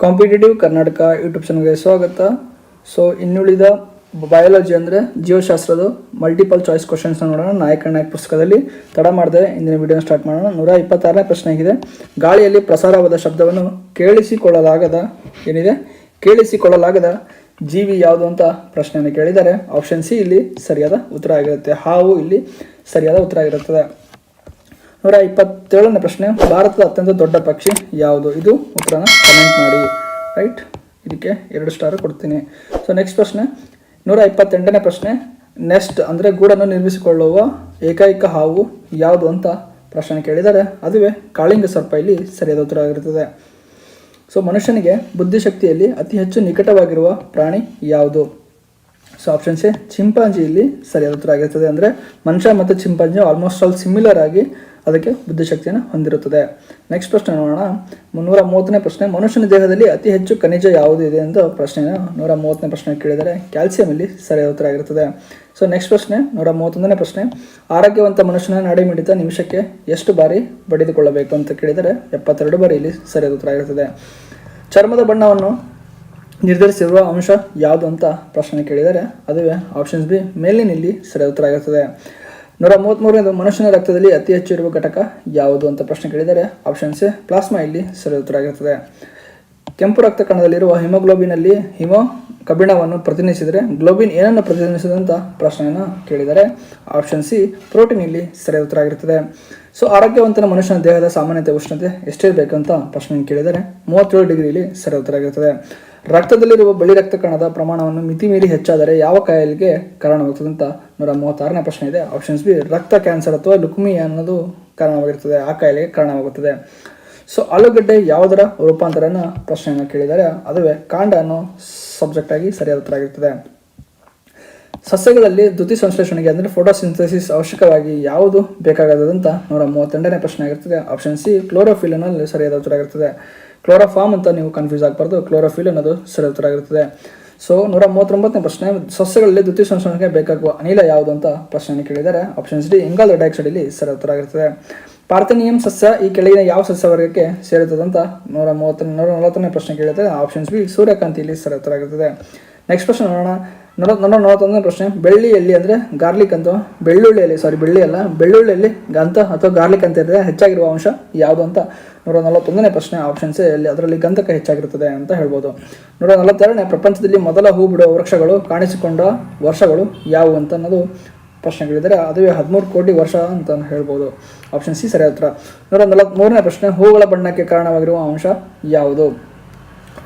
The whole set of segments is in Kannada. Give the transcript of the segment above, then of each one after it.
ಕಾಂಪಿಟೇಟಿವ್ ಕರ್ನಾಟಕ ಯೂಟ್ಯೂಬ್ ಚಾನಲ್ಗೆ ಸ್ವಾಗತ. ಸೊ ಇನ್ನುಳಿದ ಬಯಾಲಜಿ ಅಂದರೆ ಜೀವಶಾಸ್ತ್ರದ ಮಲ್ಟಿಪಲ್ ಚಾಯ್ಸ್ ಕ್ವಶನ್ಸ್ನ ನೋಡೋಣ. ನಾಯಕ ಪುಸ್ತಕದಲ್ಲಿ ತಡ ಮಾಡದೆ ಇಂದಿನ ವಿಡಿಯೋನ ಸ್ಟಾರ್ಟ್ ಮಾಡೋಣ. 126ನೇ ಪ್ರಶ್ನೆ ಆಗಿದೆ. ಗಾಳಿಯಲ್ಲಿ ಪ್ರಸಾರವಾದ ಶಬ್ದವನ್ನು ಕೇಳಿಸಿಕೊಳ್ಳಲಾಗದ ಜೀವಿ ಯಾವುದು ಅಂತ ಪ್ರಶ್ನೆಯನ್ನು ಕೇಳಿದರೆ ಆಪ್ಷನ್ ಸಿ ಇಲ್ಲಿ ಸರಿಯಾದ ಉತ್ತರ ಆಗಿರುತ್ತೆ. ಹಾವು ಇಲ್ಲಿ ಸರಿಯಾದ ಉತ್ತರ ಆಗಿರುತ್ತದೆ. 127ನೇ ಪ್ರಶ್ನೆ. ಭಾರತದ ಅತ್ಯಂತ ದೊಡ್ಡ ಪಕ್ಷಿ ಯಾವುದು? ಇದು ಉತ್ತರನ ಕಮೆಂಟ್ ಮಾಡಿ. ರೈಟ್, ಇದಕ್ಕೆ 2 ಸ್ಟಾರ್ ಕೊಡ್ತೀನಿ. ಸೊ ನೆಕ್ಸ್ಟ್ ಪ್ರಶ್ನೆ 128ನೇ ಪ್ರಶ್ನೆ. ನೆಸ್ಟ್ ಅಂದರೆ ಗೂಡನ್ನು ನಿರ್ಮಿಸಿಕೊಳ್ಳುವ ಏಕೈಕ ಹಾವು ಯಾವುದು ಅಂತ ಪ್ರಶ್ನೆ ಕೇಳಿದರೆ ಅದುವೇ ಕಾಳಿಂಗ ಸರ್ಪ ಇಲ್ಲಿ ಸರಿಯಾದ ಉತ್ತರ ಆಗಿರುತ್ತದೆ. ಸೊ ಮನುಷ್ಯನಿಗೆ ಬುದ್ಧಿಶಕ್ತಿಯಲ್ಲಿ ಅತಿ ಹೆಚ್ಚು ನಿಕಟವಾಗಿರುವ ಪ್ರಾಣಿ ಯಾವುದು? ಸೊ ಆಪ್ಷನ್ ಸಿ ಚಿಂಪಾಂಜಿ ಇಲ್ಲಿ ಸರಿಯಾದ ಉತ್ತರ ಆಗಿರುತ್ತದೆ. ಅಂದರೆ ಮನುಷ್ಯ ಮತ್ತು ಚಿಂಪಾಂಜಿ ಆಲ್ಮೋಸ್ಟ್ ಆಲ್ ಸಿಮಿಲರ್ ಆಗಿ ಅದಕ್ಕೆ ಬುದ್ಧಿಶಕ್ತಿಯನ್ನು ಹೊಂದಿರುತ್ತದೆ. ನೆಕ್ಸ್ಟ್ ಪ್ರಶ್ನೆ ನೋಡೋಣ. 130ನೇ ಪ್ರಶ್ನೆ. ಮನುಷ್ಯನ ದೇಹದಲ್ಲಿ ಅತಿ ಹೆಚ್ಚು ಖನಿಜ ಯಾವುದು ಇದೆ ಎಂದು ಪ್ರಶ್ನೆಯನ್ನು 130ನೇ ಪ್ರಶ್ನೆ ಕೇಳಿದರೆ ಕ್ಯಾಲ್ಸಿಯಂ ಇಲ್ಲಿ ಸರಿಯಾದ ಉತ್ತರ ಆಗಿರುತ್ತದೆ. ಸೊ ನೆಕ್ಸ್ಟ್ ಪ್ರಶ್ನೆ 131ನೇ ಪ್ರಶ್ನೆ. ಆರೋಗ್ಯವಂತ ಮನುಷ್ಯನ ನಾಡಿಮಿಡಿತ ನಿಮಿಷಕ್ಕೆ ಎಷ್ಟು ಬಾರಿ ಬಡಿದುಕೊಳ್ಳಬೇಕು ಅಂತ ಕೇಳಿದರೆ 72 ಬಾರಿ ಇಲ್ಲಿ ಸರಿಯಾದ ಉತ್ತರ ಆಗಿರುತ್ತದೆ. ಚರ್ಮದ ಬಣ್ಣವನ್ನು ನಿರ್ಧರಿಸಿರುವ ಅಂಶ ಯಾವುದು ಅಂತ ಪ್ರಶ್ನೆ ಕೇಳಿದರೆ ಅದುವೇ ಆಪ್ಷನ್ಸ್ ಬಿ ಮೇಲಿನ್ ಇಲ್ಲಿ ಸರಿಯಾದ ಉತ್ತರ ಆಗಿರುತ್ತದೆ. 133ನೇದು. ಮನುಷ್ಯನ ರಕ್ತದಲ್ಲಿ ಅತಿ ಹೆಚ್ಚು ಇರುವ ಘಟಕ ಯಾವುದು ಅಂತ ಪ್ರಶ್ನೆ ಕೇಳಿದರೆ ಆಪ್ಷನ್ ಸಿ ಪ್ಲಾಸ್ಮಾ ಇಲ್ಲಿ ಸರಿಯಾದ ಉತ್ತರ ಆಗಿರುತ್ತದೆ. ಕೆಂಪು ರಕ್ತ ಕಣದಲ್ಲಿರುವ ಹಿಮೋಗ್ಲೋಬಿನಲ್ಲಿ ಕಬ್ಬಿಣವನ್ನು ಪ್ರತಿನಿಧಿಸಿದರೆ ಗ್ಲೋಬಿನ್ ಏನನ್ನು ಪ್ರತಿನಿಧಿಸಿದಂಥ ಪ್ರಶ್ನೆಯನ್ನು ಕೇಳಿದರೆ ಆಪ್ಷನ್ ಸಿ ಪ್ರೋಟೀನ್ ಇಲ್ಲಿ ಸರಿಯಾದ ಉತ್ತರ ಆಗಿರುತ್ತದೆ. ಸೊ ಆರೋಗ್ಯವಂತನ ಮನುಷ್ಯನ ದೇಹದ ಸಾಮಾನ್ಯತೆ ಉಷ್ಣತೆ ಎಷ್ಟಿರಬೇಕು ಅಂತ ಪ್ರಶ್ನೆ ಕೇಳಿದರೆ 37 ಡಿಗ್ರಿಯಲ್ಲಿ ಸರಿಯಾದ ಉತ್ತರ ಆಗಿರುತ್ತದೆ. ರಕ್ತದಲ್ಲಿರುವ ಬಿಳಿ ರಕ್ತ ಕಣದ ಪ್ರಮಾಣವನ್ನು ಮಿತಿಮೀರಿ ಹೆಚ್ಚಾದರೆ ಯಾವ ಕಾಯಿಲೆಗೆ ಕಾರಣವಾಗುತ್ತದೆ ಅಂತ 136ನೇ ಪ್ರಶ್ನೆ ಇದೆ. ಆಪ್ಷನ್ಸ್ ಬಿ ರಕ್ತ ಕ್ಯಾನ್ಸರ್ ಅಥವಾ ಲುಕ್ಮಿಯಾ ಅನ್ನೋದು ಕಾರಣವಾಗಿರುತ್ತದೆ, ಆ ಕಾಯಿಲೆಗೆ ಕಾರಣವಾಗುತ್ತದೆ. ಸೊ ಆಲೂಗಡ್ಡೆ ಯಾವುದರ ರೂಪಾಂತರನ ಪ್ರಶ್ನೆಯನ್ನು ಕೇಳಿದರೆ ಅದುವೇ ಕಾಂಡ ಅನ್ನೋ ಸಬ್ಜೆಕ್ಟ್ ಆಗಿ ಸರಿಯಾದ ಉತ್ತರ ಆಗಿರುತ್ತದೆ. ಸಸ್ಯಗಳಲ್ಲಿ ದ್ಯುತಿ ಸಂಶ್ಲೇಷಣೆಗೆ ಅಂದರೆ ಫೋಟೋಸಿಂಥಸಿಸ್ ಅವಶ್ಯಕವಾಗಿ ಯಾವುದು ಬೇಕಾಗದಂತ 138ನೇ ಪ್ರಶ್ನೆ ಆಗಿರ್ತದೆ. ಆಪ್ಷನ್ ಸಿ ಕ್ಲೋರೋಫಿಲ್ ಅನ್ನೋದು ಸರಿಯಾದ ಉತ್ತರ ಆಗಿರುತ್ತದೆ. ಕ್ಲೋರೋಫಾರ್ಮ್ ಅಂತ ನೀವು ಕನ್ಫ್ಯೂಸ್ ಆಗಬಾರ್ದು, ಕ್ಲೋರೋಫಿಲ್ ಅನ್ನೋದು ಸರಿಯಾದ ಉತ್ತರ ಆಗಿರುತ್ತದೆ. ಸೊ 139ನೇ ಪ್ರಶ್ನೆ. ಸಸ್ಯಗಳಲ್ಲಿ ದ್ಯುತಿ ಸಂಶ್ಲೇಷಣೆಗೆ ಬೇಕಾಗುವ ಅನಿಲ ಯಾವುದು ಅಂತ ಪ್ರಶ್ನೆಯನ್ನು ಕೇಳಿದರೆ ಆಪ್ಷನ್ಸ್ ಡಿ ಇಂಗಾಲದ ಡೈಆಕ್ಸೈಡ್ ಇಲ್ಲಿ ಸರಿಯಾದ ಉತ್ತರ ಆಗಿರುತ್ತದೆ. ಪಾರ್ಥೇನಿಯಂ ಸಸ್ಯ ಈ ಕೆಳಗಿನ ಯಾವ ಸಸ್ಯ ವರ್ಗಕ್ಕೆ ಸೇರುತ್ತದೆ ಅಂತ 140ನೇ ಪ್ರಶ್ನೆ ಕೇಳಿದರೆ ಆಪ್ಷನ್ಸ್ ಬಿ ಸೂರ್ಯಕಾಂತಿ ಇಲ್ಲಿ ಸರಿಯಾದ ಉತ್ತರ ಆಗಿರುತ್ತದೆ. ನೆಕ್ಸ್ಟ್ ಪ್ರಶ್ನೆ ನೋಡೋಣ. 141ನೇ ಪ್ರಶ್ನೆ. ಬೆಳ್ಳಿಯಲ್ಲಿ ಅಂದರೆ ಗಾರ್ಲಿಕ್ ಅಂತ ಬೆಳ್ಳುಳ್ಳಿಯಲ್ಲಿ ಗಂಧ ಅಥವಾ ಗಾರ್ಲಿಕ್ ಅಂತ ಇದ್ದರೆ ಹೆಚ್ಚಾಗಿರುವ ಅಂಶ ಯಾವುದು ಅಂತ 141ನೇ ಪ್ರಶ್ನೆ. ಆಪ್ಷನ್ ಸಿ ಅಲ್ಲಿ ಅದರಲ್ಲಿ ಗಂಧಕ ಹೆಚ್ಚಾಗಿರುತ್ತದೆ ಅಂತ ಹೇಳ್ಬೋದು. 142ನೇ. ಪ್ರಪಂಚದಲ್ಲಿ ಮೊದಲ ಹೂ ಬಿಡುವ ವೃಕ್ಷಗಳು ಕಾಣಿಸಿಕೊಂಡ ವರ್ಷಗಳು ಯಾವುವು ಅಂತ ಅನ್ನೋದು ಪ್ರಶ್ನೆ ಕೇಳಿದರೆ ಅದುವೇ 13 ಕೋಟಿ ವರ್ಷ ಅಂತ ಹೇಳ್ಬೋದು. ಆಪ್ಷನ್ ಸಿ ಸರಿಯಾದ ಉತ್ತರ. 143ನೇ ಪ್ರಶ್ನೆ. ಹೂಗಳ ಬಣ್ಣಕ್ಕೆ ಕಾರಣವಾಗಿರುವ ಅಂಶ ಯಾವುದು?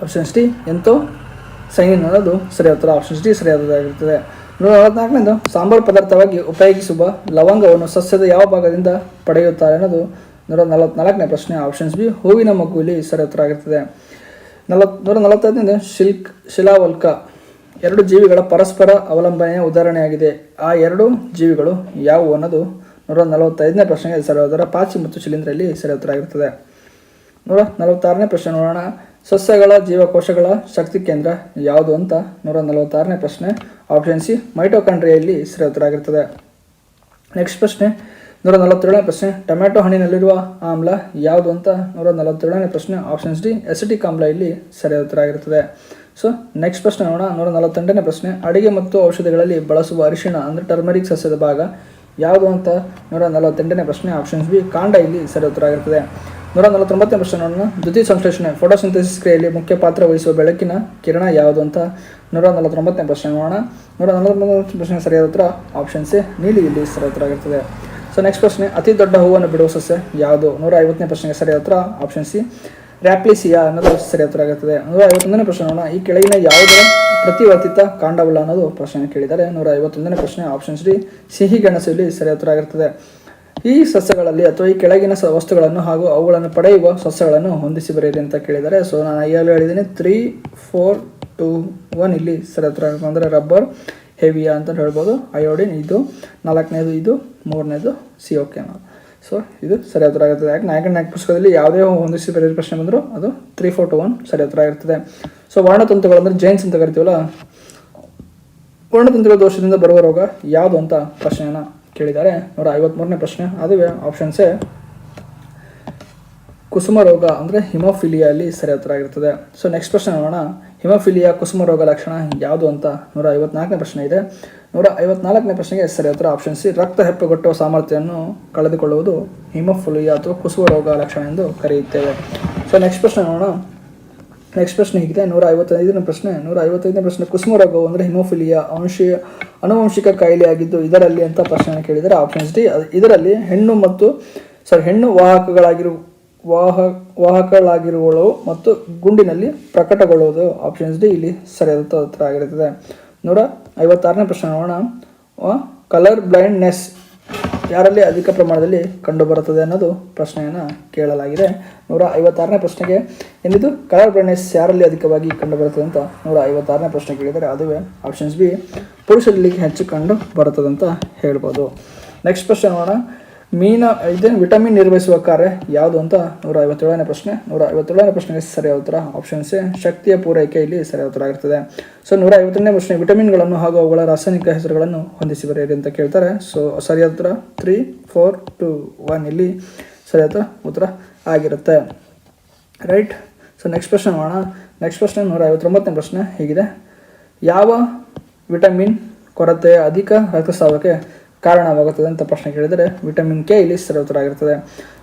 ಆಪ್ಷನ್ಸ್ ಡಿ ಎಂತೋ ಸೈನಿನ್ ಅನ್ನೋದು ಸರಿಯಾದ ಉತ್ತರ. ಆಪ್ಷನ್ಸ್ ಡಿ ಸರಿಯಾದದಾಗಿರುತ್ತದೆ. 144ನೇದು. ಸಾಂಬಾರು ಪದಾರ್ಥವಾಗಿ ಉಪಯೋಗಿಸುವ ಲವಂಗವನ್ನು ಸಸ್ಯದ ಯಾವ ಭಾಗದಿಂದ ಪಡೆಯುತ್ತಾರೆ ಅನ್ನೋದು 144ನೇ ಪ್ರಶ್ನೆ. ಆಪ್ಷನ್ಸ್ ಬಿ ಹೂವಿನ ಮೊಗ್ಗು ಇಲ್ಲಿ ಸರಿಯಾದ ಉತ್ತರ ಆಗಿರ್ತದೆ. 145ನೇದು. ಶಿಲಾವಲ್ಕ 2 ಜೀವಿಗಳ ಪರಸ್ಪರ ಅವಲಂಬನೆಯ ಉದಾಹರಣೆಯಾಗಿದೆ. ಆ 2 ಜೀವಿಗಳು ಯಾವುವು ಅನ್ನೋದು 145ನೇ ಪ್ರಶ್ನೆಗೆ ಸರಿಯಾದ ಉತ್ತರ. ಪಾಚಿ ಮತ್ತು ಶಿಲೀಂಧ್ರ ಇಲ್ಲಿ ಸರಿಯಾದ ಉತ್ತರ ಆಗಿರುತ್ತದೆ. 146ನೇ ಪ್ರಶ್ನೆ ನೋಡೋಣ. ಸಸ್ಯಗಳ ಜೀವಕೋಶಗಳ ಶಕ್ತಿ ಕೇಂದ್ರ ಯಾವುದು ಅಂತ 146ನೇ ಪ್ರಶ್ನೆ. ಆಪ್ಷನ್ ಸಿ ಮೈಟೋಕಾಂಡ್ರಿಯಾ ಇಲ್ಲಿ ಸರಿಯಾದ ಉತ್ತರ ಆಗಿರುತ್ತದೆ. ನೆಕ್ಸ್ಟ್ ಪ್ರಶ್ನೆ 147ನೇ ಪ್ರಶ್ನೆ. ಟೊಮ್ಯಾಟೊ ಹಣ್ಣಿನಲ್ಲಿರುವ ಆಮ್ಲ ಯಾವುದು ಅಂತ 147ನೇ ಪ್ರಶ್ನೆ. ಆಪ್ಷನ್ಸ್ ಡಿ ಎಸಿಟಿಕ್ ಆಮ್ಲ ಇಲ್ಲಿ ಸರಿಯಾದ ಉತ್ತರ ಆಗಿರುತ್ತದೆ. ಸೊ ನೆಕ್ಸ್ಟ್ ಪ್ರಶ್ನೆ ನೋಡೋಣ. 148ನೇ ಪ್ರಶ್ನೆ. ಅಡಿಗೆ ಮತ್ತು ಔಷಧಿಗಳಲ್ಲಿ ಬಳಸುವ ಅರಿಶಿಣ ಅಂದರೆ ಟರ್ಮರಿಕ್ ಸಸ್ಯದ ಭಾಗ ಯಾವುದು ಅಂತ 148ನೇ ಪ್ರಶ್ನೆ. ಆಪ್ಷನ್ಸ್ ಬಿ ಕಾಂಡ ಇಲ್ಲಿ ಸರಿಯಾದ ಉತ್ತರ ಆಗಿರುತ್ತದೆ. 149ನೇ ಪ್ರಶ್ನೆ ನೋಡೋಣ. ದ್ಯುತಿ ಸಂಶ್ಲೇಷಣೆ ಫೋಟೋಸಿಂಥಸಿಸ್ ಕ್ರಿಯೆಯಲ್ಲಿ ಮುಖ್ಯ ಪಾತ್ರ ವಹಿಸುವ ಬೆಳಕಿನ ಕಿರಣ ಯಾವುದು ಅಂತ 149ನೇ ಪ್ರಶ್ನೆ ನೋಡೋಣ. 149ನೇ ಪ್ರಶ್ನೆ ಸರಿಯಾದ ಉತ್ತರ ಆಪ್ಷನ್ ಸಿ ನೀಲಿ ಇಲ್ಲಿ ಸರಿಯಾದ ಉತ್ತರ ಆಗಿರುತ್ತದೆ. ಸೊ ನೆಕ್ಸ್ಟ್ ಪ್ರಶ್ನೆ. ಅತಿ ದೊಡ್ಡ ಹೂವನ್ನು ಬಿಡುವ ಸಸ್ಯ ಯಾವುದು? 150ನೇ ಪ್ರಶ್ನೆಗೆ ಸರಿಯಾದ ಉತ್ತರ ಆಪ್ಷನ್ ಸಿ ರ್ಯಾಪ್ಲಿಸಿಯಾ ಅನ್ನೋದು ಸರಿಯಾದ ಉತ್ತರ ಆಗಿರುತ್ತದೆ. 151ನೇ ಪ್ರಶ್ನೆ ನೋಡೋಣ. ಈ ಕೆಳಗಿನ ಯಾವುದರ ಪ್ರತಿವರ್ತಿತ ಕಾಂಡವಲ್ಲ ಅನ್ನೋದು ಪ್ರಶ್ನೆ ಕೇಳಿದರೆ 151ನೇ ಪ್ರಶ್ನೆ. ಆಪ್ಷನ್ಸ್ ಡಿ ಸಿಹಿ ಗೆಣಸು ಇಲ್ಲಿ ಸರಿಯಾದ ಉತ್ತರ ಆಗಿರುತ್ತದೆ. ಈ ಸಸ್ಯಗಳಲ್ಲಿ ಅಥವಾ ಈ ಕೆಳಗಿನ ವಸ್ತುಗಳನ್ನು ಹಾಗೂ ಅವುಗಳನ್ನು ಪಡೆಯುವ ಸಸ್ಯಗಳನ್ನು ಹೊಂದಿಸಿ ಬರೆಯಿರಿ ಅಂತ ಕೇಳಿದರೆ ಸೊ ನಾನು ಈಗಾಗಲೇ ಹೇಳಿದ್ದೀನಿ 3, 4, 2, 1 ಇಲ್ಲಿ ಸರಿಯಾದ ಉತ್ತರ ಆಗುತ್ತೆ. ಅಂದರೆ ರಬ್ಬರ್, ಹೆವಿಯಾ ಅಂತ ಹೇಳ್ಬೋದು. ಅಯೋಡಿನ್ ಇದು 4ನೇದು, ಇದು 3ನೇದು CO2. ಸೊ ಇದು ಸರಿಯಾದ ಉತ್ತರ ಆಗಿರ್ತದೆ. ಯಾಕೆ ನಾಯಕ ಪುಸ್ತಕದಲ್ಲಿ ಯಾವುದೇ ಹೊಂದಿಸಿ ಬರೆಯುವ ಪ್ರಶ್ನೆ ಬಂದರೂ ಅದು 3, 4, 2, 1 ಸರಿಯಾದ ಉತ್ತರ ಆಗಿರ್ತದೆ. ಸೊ ವರ್ಣತಂತುಗಳು ಅಂದರೆ ಜೈನ್ಸ್ ಅಂತ ಕರಿತೀವಲ್ಲ, ವರ್ಣತಂತುಗಳ ದೋಷದಿಂದ ಬರುವ ರೋಗ ಯಾವುದು ಅಂತ ಪ್ರಶ್ನೆಯನ್ನು ಕೇಳಿದ್ದಾರೆ. 153ನೇ ಪ್ರಶ್ನೆ. ಅದುವೇ ಆಪ್ಷನ್ಸೇ ಕುಸುಮ ರೋಗ ಅಂದರೆ ಹಿಮೋಫಿಲಿಯಾ ಅಲ್ಲಿ ಸರಿ ಉತ್ತರ ಆಗಿರ್ತದೆ. ಸೊ ನೆಕ್ಸ್ಟ್ ಪ್ರಶ್ನೆ ನೋಡೋಣ. ಹಿಮೋಫಿಲಿಯಾ ಕುಸುಮ ರೋಗ ಲಕ್ಷಣ ಯಾವುದು ಅಂತ 154ನೇ ಪ್ರಶ್ನೆ ಇದೆ. 154ನೇ ಪ್ರಶ್ನೆಗೆ ಸರಿ ಉತ್ತರ ಆಪ್ಷನ್ ಸಿ, ರಕ್ತ ಹೆಪ್ಪುಗಟ್ಟುವ ಸಾಮರ್ಥ್ಯವನ್ನು ಕಳೆದುಕೊಳ್ಳುವುದು ಹಿಮೋಫಿಲಿಯಾ ಅಥವಾ ಕುಸುಮ ರೋಗ ಲಕ್ಷಣ ಎಂದು ಕರೆಯುತ್ತೇವೆ. ಸೊ ನೆಕ್ಸ್ಟ್ ಪ್ರಶ್ನೆ ನೋಡೋಣ. ನೆಕ್ಸ್ಟ್ ಪ್ರಶ್ನೆ ಹೀಗಿದೆ, 155ನೇ ಪ್ರಶ್ನೆ. 155ನೇ ಪ್ರಶ್ನೆ, ಕುಸುಮ ರೋಗವು ಅಂದರೆ ಹಿಮೋಫಿಲಿಯಾ ಅನುವಂಶಿಕ ಕಾಯಿಲೆಯಾಗಿದ್ದು ಇದರಲ್ಲಿ ಅಂತ ಪ್ರಶ್ನೆಯನ್ನು ಕೇಳಿದರೆ ಆಪ್ಷನ್ಸ್ ಡಿ, ಇದರಲ್ಲಿ ಹೆಣ್ಣು ವಾಹಕಗಳಾಗಿರುವಳು ಮತ್ತು ಗುಂಡಿನಲ್ಲಿ ಪ್ರಕಟಗೊಳ್ಳುವುದು. ಆಪ್ಷನ್ಸ್ ಡಿ ಇಲ್ಲಿ ಸರಿಯಾದ ಉತ್ತರ ಆಗಿರುತ್ತದೆ. 156ನೇ ಪ್ರಶ್ನೆ ನೋಡೋಣ. ಕಲರ್ ಬ್ಲೈಂಡ್ನೆಸ್ ಯಾರಲ್ಲಿ ಅಧಿಕ ಪ್ರಮಾಣದಲ್ಲಿ ಕಂಡುಬರುತ್ತದೆ ಅನ್ನೋದು ಪ್ರಶ್ನೆಯನ್ನು ಕೇಳಲಾಗಿದೆ. 156ನೇ ಪ್ರಶ್ನೆಗೆ ಏನಿದು ಕಲರ್ ಬ್ಲೈಂಡ್ನೆಸ್ ಯಾರಲ್ಲಿ ಅಧಿಕವಾಗಿ ಕಂಡುಬರುತ್ತದೆ ಅಂತ 156ನೇ ಪ್ರಶ್ನೆ ಕೇಳಿದರೆ ಅದುವೇ ಆಪ್ಷನ್ಸ್ ಬಿ, ಪುರುಷರಲ್ಲಿ ಹೆಚ್ಚು ಕಂಡು ಬರುತ್ತದೆ ಅಂತ ಹೇಳ್ಬೋದು. ನೆಕ್ಸ್ಟ್ ಪ್ರಶ್ನೆ ನೋಡೋಣ. ವಿಟಮಿನ್ ನಿರ್ವಹಿಸುವ ಕಾರ್ಯ ಯಾವುದು ಅಂತ 157ನೇ ಪ್ರಶ್ನೆ. 157ನೇ ಪ್ರಶ್ನೆಗೆ ಸರಿಯಾದ ಉತ್ತರ ಆಪ್ಷನ್ ಸಿ, ಶಕ್ತಿಯ ಪೂರೈಕೆ ಇಲ್ಲಿ ಸರಿಯಾದ ಉತ್ತರ ಆಗಿರ್ತದೆ. ಸೊ 152ನೇ ಪ್ರಶ್ನೆ, ವಿಟಮಿನ್ಗಳನ್ನು ಹಾಗೂ ಅವುಗಳ ರಾಸಾಯನಿಕ ಹೆಸರುಗಳನ್ನು ಹೊಂದಿಸಿ ಬರೆಯಿರಿ ಅಂತ ಕೇಳ್ತಾರೆ. ಸೊ ಸರಿಯಾದ ಉತ್ತರ 3, 4, 2, 1 ಇಲ್ಲಿ ಸರಿಯಾದ ಉತ್ತರ ಆಗಿರುತ್ತೆ. ರೈಟ್. ಸೊ ನೆಕ್ಸ್ಟ್ ಪ್ರಶ್ನೆ ನೋಡೋಣ. ನೆಕ್ಸ್ಟ್ ಪ್ರಶ್ನೆ 159ನೇ ಪ್ರಶ್ನೆ ಹೀಗಿದೆ, ಯಾವ ವಿಟಮಿನ್ ಕೊರತೆ ಅಧಿಕ ರಕ್ತಸ್ರಾವಕ್ಕೆ ಕಾರಣವಾಗುತ್ತದೆ ಅಂತ ಪ್ರಶ್ನೆ ಕೇಳಿದರೆ ವಿಟಮಿನ್ ಕೆ ಇಲ್ಲಿ ಸರಿ ಉತ್ತರ ಆಗಿರ್ತದೆ.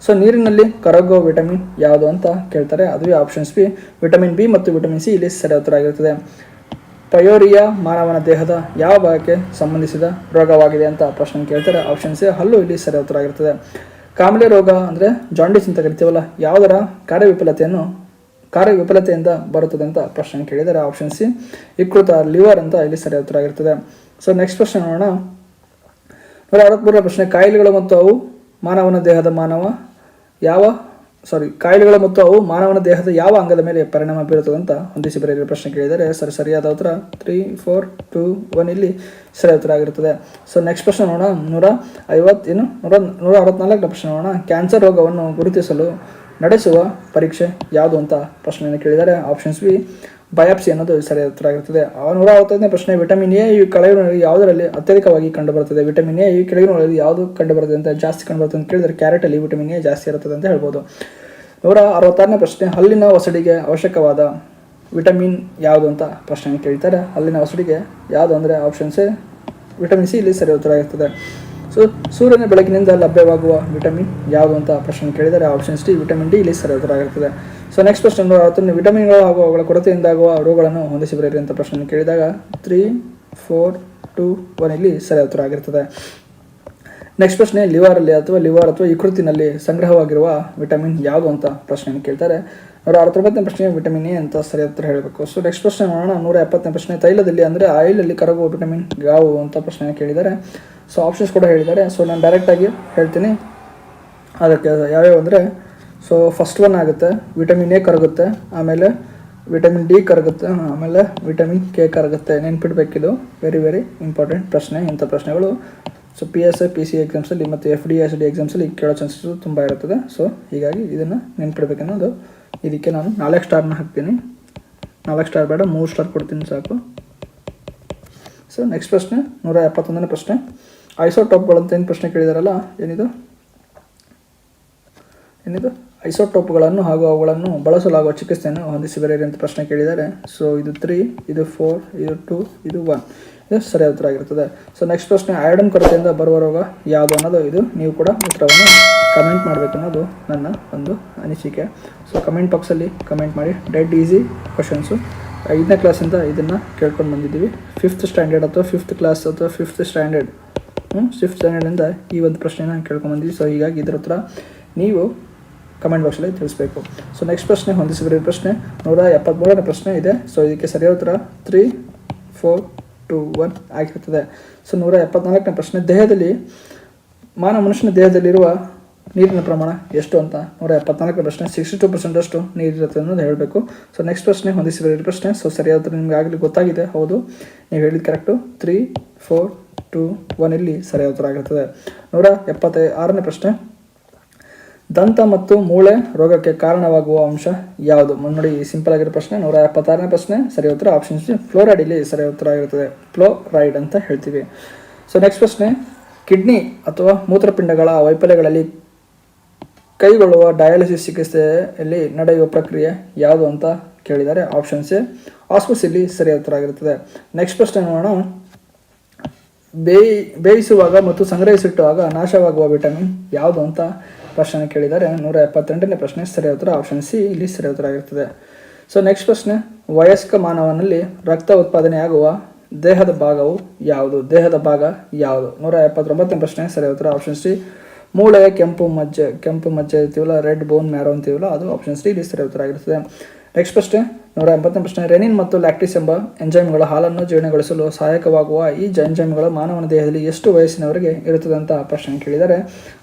ಸೊ ನೀರಿನಲ್ಲಿ ಕರಗುವ ವಿಟಮಿನ್ ಯಾವುದು ಅಂತ ಕೇಳ್ತಾರೆ, ಅದುವೇ ಆಪ್ಷನ್ಸ್ ಬಿ, ವಿಟಮಿನ್ ಬಿ ಮತ್ತು ವಿಟಮಿನ್ ಸಿ ಇಲ್ಲಿ ಸರಿ ಉತ್ತರ ಆಗಿರ್ತದೆ. ಪಯೋರಿಯಾ ಮಾನವನ ದೇಹದ ಯಾವ ಭಾಗಕ್ಕೆ ಸಂಬಂಧಿಸಿದ ರೋಗವಾಗಿದೆ ಅಂತ ಪ್ರಶ್ನೆ ಕೇಳ್ತಾರೆ, ಆಪ್ಷನ್ ಸಿ, ಹಲ್ಲು ಇಲ್ಲಿ ಸರಿ ಉತ್ತರ ಆಗಿರ್ತದೆ. ಕಾಮಾಲೆ ರೋಗ ಅಂದರೆ ಜಾಂಡಿಸ್ ಅಂತ ಕರಿತೀವಲ್ಲ, ಯಾವುದರ ಕಾರ್ಯವಿಫಲತೆಯಿಂದ ಬರುತ್ತದೆ ಅಂತ ಪ್ರಶ್ನೆ ಕೇಳಿದರೆ ಆಪ್ಷನ್ ಸಿ, ವಿಕೃತ ಲಿವರ್ ಅಂತ ಇಲ್ಲಿ ಸರಿ ಉತ್ತರ ಆಗಿರ್ತದೆ. ಸೊ ನೆಕ್ಸ್ಟ್ ಪ್ರಶ್ನೆ ನೋಡೋಣ. 163ನೇ ಪ್ರಶ್ನೆ, ಕಾಯಿಲೆಗಳು ಮತ್ತು ಅವು ಮಾನವನ ದೇಹದ ಯಾವ ಅಂಗದ ಮೇಲೆ ಪರಿಣಾಮ ಬೀರುತ್ತದೆ ಅಂತ ಹೊಂದಿಸಿ ಬರೆಯಲು ಪ್ರಶ್ನೆ ಕೇಳಿದರೆ ಸರಿಯಾದ ಉತ್ತರ 3, 4, 2, 1 ಇಲ್ಲಿ ಸರಿಯಾದ ಉತ್ತರ ಆಗಿರುತ್ತದೆ. ಸೊ ನೆಕ್ಸ್ಟ್ ಪ್ರಶ್ನೆ ನೋಡೋಣ. 164ನೇ ಪ್ರಶ್ನೆ ನೋಡೋಣ. ಕ್ಯಾನ್ಸರ್ ರೋಗವನ್ನು ಗುರುತಿಸಲು ನಡೆಸುವ ಪರೀಕ್ಷೆ ಯಾವುದು ಅಂತ ಪ್ರಶ್ನೆಯನ್ನು ಕೇಳಿದರೆ ಆಪ್ಷನ್ಸ್ ಬಿ, ಬಯಾಪ್ಸಿ ಅನ್ನೋದು ಸರಿಯಾದ ಉತ್ತರ ಆಗಿರುತ್ತದೆ. 165ನೇ ಪ್ರಶ್ನೆ, ವಿಟಮಿನ್ ಎ ಈ ಕೆಳಗಿನಲ್ಲಿ ಯಾವುದರಲ್ಲಿ ಅತ್ಯಧಿಕವಾಗಿ ಕಂಡುಬರುತ್ತದೆ? ವಿಟಮಿನ್ ಎ ಈ ಕೆಳಗಿನಲ್ಲಿ ಯಾವುದು ಕಂಡುಬರುತ್ತದೆ ಅಂತ ಜಾಸ್ತಿ ಕಂಡುಬರುತ್ತದೆ ಅಂತ ಕೇಳಿದರೆ ಕ್ಯಾರೆಟಲ್ಲಿ ವಿಟಮಿನ್ ಎ ಜಾಸ್ತಿ ಇರುತ್ತದೆ ಅಂತ ಹೇಳ್ಬೋದು. 166ನೇ ಪ್ರಶ್ನೆ, ಹಲ್ಲಿನ ಒಸಡಿಗೆ ಅವಶ್ಯಕವಾದ ವಿಟಮಿನ್ ಯಾವುದು ಅಂತ ಪ್ರಶ್ನೆ ಕೇಳ್ತಾರೆ. ಹಲ್ಲಿನ ಒಸಡಿಗೆ ಯಾವುದು ಅಂದರೆ ಆಪ್ಷನ್ ಸಿ, ವಿಟಮಿನ್ ಸಿ ಇಲ್ಲಿ ಸರಿಯಾದ ಉತ್ತರ ಆಗಿರ್ತದೆ. ಸೊ ಸೂರ್ಯನ ಬೆಳಕಿನಿಂದ ಲಭ್ಯವಾಗುವ ವಿಟಮಿನ್ ಯಾವುದು ಅಂತ ಪ್ರಶ್ನೆ ಕೇಳಿದರೆ ಆಪ್ಷನ್ಸ್ ಡಿ, ವಿಟಮಿನ್ ಡಿ ಇಲ್ಲಿ ಸರಿಯಾದ ಉತ್ತರ ಆಗಿರ್ತದೆ. ಸೊ ನೆಕ್ಸ್ಟ್ ಪ್ರಶ್ನೆ 160, ವಿಟಮಿನ್ಗಳು ಹಾಗೂ ಅವುಗಳ ಕೊರತೆಯಿಂದಾಗುವ ರೋಗಗಳನ್ನು ಹೊಂದಿಸಿ ಬರೆಯಿರಿ ಅಂತ ಪ್ರಶ್ನೆ ಕೇಳಿದಾಗ 3, 4, 2, 1 ಇಲ್ಲಿ ಸರಿಯಾದ ಉತ್ತರ ಆಗಿರ್ತದೆ. ನೆಕ್ಸ್ಟ್ ಪ್ರಶ್ನೆ, ಲಿವರ್ ಅಥವಾ ಯಕೃತ್ತಿನಲ್ಲಿ ಸಂಗ್ರಹವಾಗಿರುವ ವಿಟಮಿನ್ ಯಾವುದು ಅಂತ ಪ್ರಶ್ನೆಯನ್ನು ಕೇಳ್ತಾರೆ. 169ನೇ ಪ್ರಶ್ನೆ, ವಿಟಮಿನ್ ಎ ಅಂತ ಸರಿಯಾದ ಉತ್ತರ ಹೇಳಬೇಕು. ಸೊ ನೆಕ್ಸ್ಟ್ ಪ್ರಶ್ನೆ ನೋಡೋಣ. 170ನೇ ಪ್ರಶ್ನೆ, ತೈಲದಲ್ಲಿ ಅಂದರೆ ಆಯಿಲಲ್ಲಿ ಕರಗುವ ವಿಟಮಿನ್ ಯಾವುವು ಅಂತ ಪ್ರಶ್ನೆ ಕೇಳಿದ್ದಾರೆ. ಸೊ ಆಪ್ಷನ್ಸ್ ಕೂಡ ಹೇಳಿದ್ದಾರೆ. ಸೊ ನಾನು ಡೈರೆಕ್ಟಾಗಿ ಹೇಳ್ತೀನಿ ಅದಕ್ಕೆ ಯಾವ್ಯಾವ ಅಂದರೆ, ಸೊ ಫಸ್ಟ್ ಒನ್ ಆಗುತ್ತೆ ವಿಟಮಿನ್ ಎ ಕರಗುತ್ತೆ, ಆಮೇಲೆ ವಿಟಮಿನ್ ಡಿ ಕರಗುತ್ತೆ, ಆಮೇಲೆ ವಿಟಮಿನ್ ಕೆ ಕರಗುತ್ತೆ. ನೆನ್ಪಿಡ್ಬೇಕಿದು, ವೆರಿ ವೆರಿ ಇಂಪಾರ್ಟೆಂಟ್ ಪ್ರಶ್ನೆ. ಇಂಥ ಪ್ರಶ್ನೆಗಳು ಸೊ PSI PC ಎಕ್ಸಾಮ್ಸಲ್ಲಿ ಮತ್ತು FD SD ಎಕ್ಸಾಮ್ಸಲ್ಲಿ ಕೇಳೋ ಚಾನ್ಸಸ್ ತುಂಬ ಇರುತ್ತದೆ. ಸೊ ಹೀಗಾಗಿ ಇದನ್ನು ನೆನ್ಪಿಡ್ಬೇಕನ್ನೋದು. ಇದಕ್ಕೆ ನಾನು 4 ಸ್ಟಾರ್ನ ಹಾಕ್ತೀನಿ. 4 ಸ್ಟಾರ್ ಬೇಡ, 3 ಸ್ಟಾರ್ ಕೊಡ್ತೀನಿ ಸಾಕು. ಸೊ ನೆಕ್ಸ್ಟ್ ಪ್ರಶ್ನೆ 171ನೇ ಪ್ರಶ್ನೆ, ಐಸೋಟೋಪ್ಗಳಂತ ಏನು ಪ್ರಶ್ನೆ ಕೇಳಿದಾರಲ್ಲ, ಏನಿದು ಐಸೋಟೋಪ್ಗಳನ್ನು ಹಾಗೂ ಅವುಗಳನ್ನು ಬಳಸಲಾಗುವ ಚಿಕಿತ್ಸೆಯನ್ನು ಹೊಂದಿಸಿ ಬರೆಯಿರಿ ಅಂತ ಪ್ರಶ್ನೆ ಕೇಳಿದ್ದಾರೆ. ಸೊ ಇದು 3, ಇದು 4, ಇದು 2, ಇದು 1 ಇದು ಸರಿಯಾದ ಉತ್ತರ ಆಗಿರ್ತದೆ. ಸೊ ನೆಕ್ಸ್ಟ್ ಪ್ರಶ್ನೆ, ಐರನ್ ಕೊರತೆಯಿಂದ ಬರುವ ರೋಗ ಯಾವುದು ಅನ್ನೋದು. ಇದು ನೀವು ಕೂಡ ಉತ್ತರವನ್ನು ಕಮೆಂಟ್ ಮಾಡಬೇಕು ಅನ್ನೋದು ನನ್ನ ಒಂದು ಅನಿಸಿಕೆ. ಸೊ ಕಮೆಂಟ್ ಬಾಕ್ಸಲ್ಲಿ ಕಮೆಂಟ್ ಮಾಡಿ. ಡೆಡ್ ಈಸಿ ಕ್ವಶನ್ಸು 5ನೇ ಕ್ಲಾಸಿಂದ ಇದನ್ನು ಕೇಳ್ಕೊಂಡು ಬಂದಿದ್ದೀವಿ. 5th ಸ್ಟ್ಯಾಂಡರ್ಡ್ ಅಥವಾ 5th ಕ್ಲಾಸ್ ಅಥವಾ 5th ಸ್ಟ್ಯಾಂಡರ್ಡಿಂದ ಈ ಒಂದು ಪ್ರಶ್ನೆನ ಕೇಳ್ಕೊಂಡ್ಬಂದಿದ್ದೀವಿ. ಸೊ ಹೀಗಾಗಿ ಇದರ ಉತ್ತರ ನೀವು ಕಮೆಂಟ್ ಬಾಕ್ಸಲ್ಲಿ ತಿಳಿಸ್ಬೇಕು. ಸೊ ನೆಕ್ಸ್ಟ್ ಪ್ರಶ್ನೆ, ಹೊಂದಿಸಿ ಬರೆಯುವ ಪ್ರಶ್ನೆ 173ನೇ ಪ್ರಶ್ನೆ ಇದೆ. ಸೊ ಇದಕ್ಕೆ ಸರಿಯಾದ ಉತ್ತರ 3, 4, 2, 1 ಆಗಿರ್ತದೆ. ಸೊ 174ನೇ ಪ್ರಶ್ನೆ, ಮನುಷ್ಯನ ದೇಹದಲ್ಲಿರುವ ನೀರಿನ ಪ್ರಮಾಣ ಎಷ್ಟು ಅಂತ 174ನೇ ಪ್ರಶ್ನೆ. 62% ಅಷ್ಟು ನೀರಿರುತ್ತೆ ಅನ್ನೋದು ಹೇಳಬೇಕು. ಸೊ ನೆಕ್ಸ್ಟ್ ಪ್ರಶ್ನೆ, ಹೊಂದಿಸಿ ಬರೆಯುವ ಪ್ರಶ್ನೆ. ಸೊ ಸರಿಯಾದ ಉತ್ತರ ನಿಮ್ಗೆ ಆಗಲಿ ಗೊತ್ತಾಗಿದೆ, ಹೌದು ನೀವು ಹೇಳಿದ ಕರೆಕ್ಟು. 3, 4, 2, 1 ಇಲ್ಲಿ ಸರಿಯಾದ ಉತ್ತರ ಆಗಿರ್ತದೆ. 176ನೇ ಪ್ರಶ್ನೆ, ದಂತ ಮತ್ತು ಮೂಳೆ ರೋಗಕ್ಕೆ ಕಾರಣವಾಗುವ ಅಂಶ ಯಾವುದು? ನೋಡಿ, ಸಿಂಪಲ್ ಆಗಿರೋ ಪ್ರಶ್ನೆ. 176ನೇ ಪ್ರಶ್ನೆ ಸರಿಯಾದ ಉತ್ತರ ಆಪ್ಷನ್ ಸಿ, ಫ್ಲೋರೈಡ್ ಇಲ್ಲಿ ಸರಿಯಾದ ಉತ್ತರ ಆಗಿರುತ್ತದೆ. ಫ್ಲೋರೈಡ್ ಅಂತ ಹೇಳ್ತೀವಿ. ಸೊ ನೆಕ್ಸ್ಟ್ ಪ್ರಶ್ನೆ, ಕಿಡ್ನಿ ಅಥವಾ ಮೂತ್ರಪಿಂಡಗಳ ವೈಫಲ್ಯಗಳಲ್ಲಿ ಕೈಗೊಳ್ಳುವ ಡಯಾಲಿಸಿಸ್ ಚಿಕಿತ್ಸೆಯಲ್ಲಿ ನಡೆಯುವ ಪ್ರಕ್ರಿಯೆ ಯಾವುದು ಅಂತ ಕೇಳಿದ್ದಾರೆ. ಆಪ್ಷನ್ಸ್ ಎ ಆಸ್ಮೋಸಿಸ್ ಇಲ್ಲಿ ಸರಿಯಾದ ಉತ್ತರ ಆಗಿರುತ್ತದೆ. ನೆಕ್ಸ್ಟ್ ಪ್ರಶ್ನೆ ನೋಡೋಣ. ಬೇಯಿಸುವಾಗ ಮತ್ತು ಸಂಗ್ರಹಿಸಿಟ್ಟುವಾಗ ನಾಶವಾಗುವ ವಿಟಮಿನ್ ಯಾವುದು ಅಂತ ಪ್ರಶ್ನೆ ಕೇಳಿದ್ದಾರೆ. 172ನೇ ಪ್ರಶ್ನೆ ಸರಿಯಾದ ಉತ್ತರ ಆಪ್ಷನ್ ಸಿ ಇಲ್ಲಿ ಸರಿಯಾದ ಉತ್ತರ ಆಗಿರುತ್ತದೆ. ಸೊ ನೆಕ್ಸ್ಟ್ ಪ್ರಶ್ನೆ, ವಯಸ್ಕ ಮಾನವನಲ್ಲಿ ರಕ್ತ ಉತ್ಪಾದನೆಯಾಗುವ ದೇಹದ ಭಾಗವು ಯಾವುದು? ದೇಹದ ಭಾಗ ಯಾವುದು? 179ನೇ ಪ್ರಶ್ನೆ ಸರಿಯಾದ ಉತ್ತರ ಆಪ್ಷನ್ ಸಿ ಮೂಳೆಯ ಕೆಂಪು ಮಜ್ಜೆ ಇರ್ತೀವಲ್ಲ, ರೆಡ್ ಬೋನ್ ಮ್ಯಾರೋ ಅಂತೀವಲ್ಲ, ಅದು ಆಪ್ಷನ್ ಸಿ ಇಲ್ಲಿ ಸರಿಯಾದ ಉತ್ತರ ಆಗಿರುತ್ತದೆ. ನೆಕ್ಸ್ಟ್ ಪ್ರಶ್ನೆ 180ನೇ ಪ್ರಶ್ನೆ, ರೆನಿನ್ ಮತ್ತು ಲ್ಯಾಕ್ಟಿಸ್ ಎಂಬ ಎಂಜೈಮ್ಗಳ ಹಾಲನ್ನು ಜೀರ್ಣಗೊಳಿಸಲು ಸಹಾಯಕವಾಗುವ ಈ ಎಂಜೈಮ್ಗಳು ಮಾನವನ ದೇಹದಲ್ಲಿ ಎಷ್ಟು ವಯಸ್ಸಿನವರೆಗೆ ಇರುತ್ತದೆ ಅಂತ ಪ್ರಶ್ನೆ ಕೇಳಿದ್ದಾರೆ.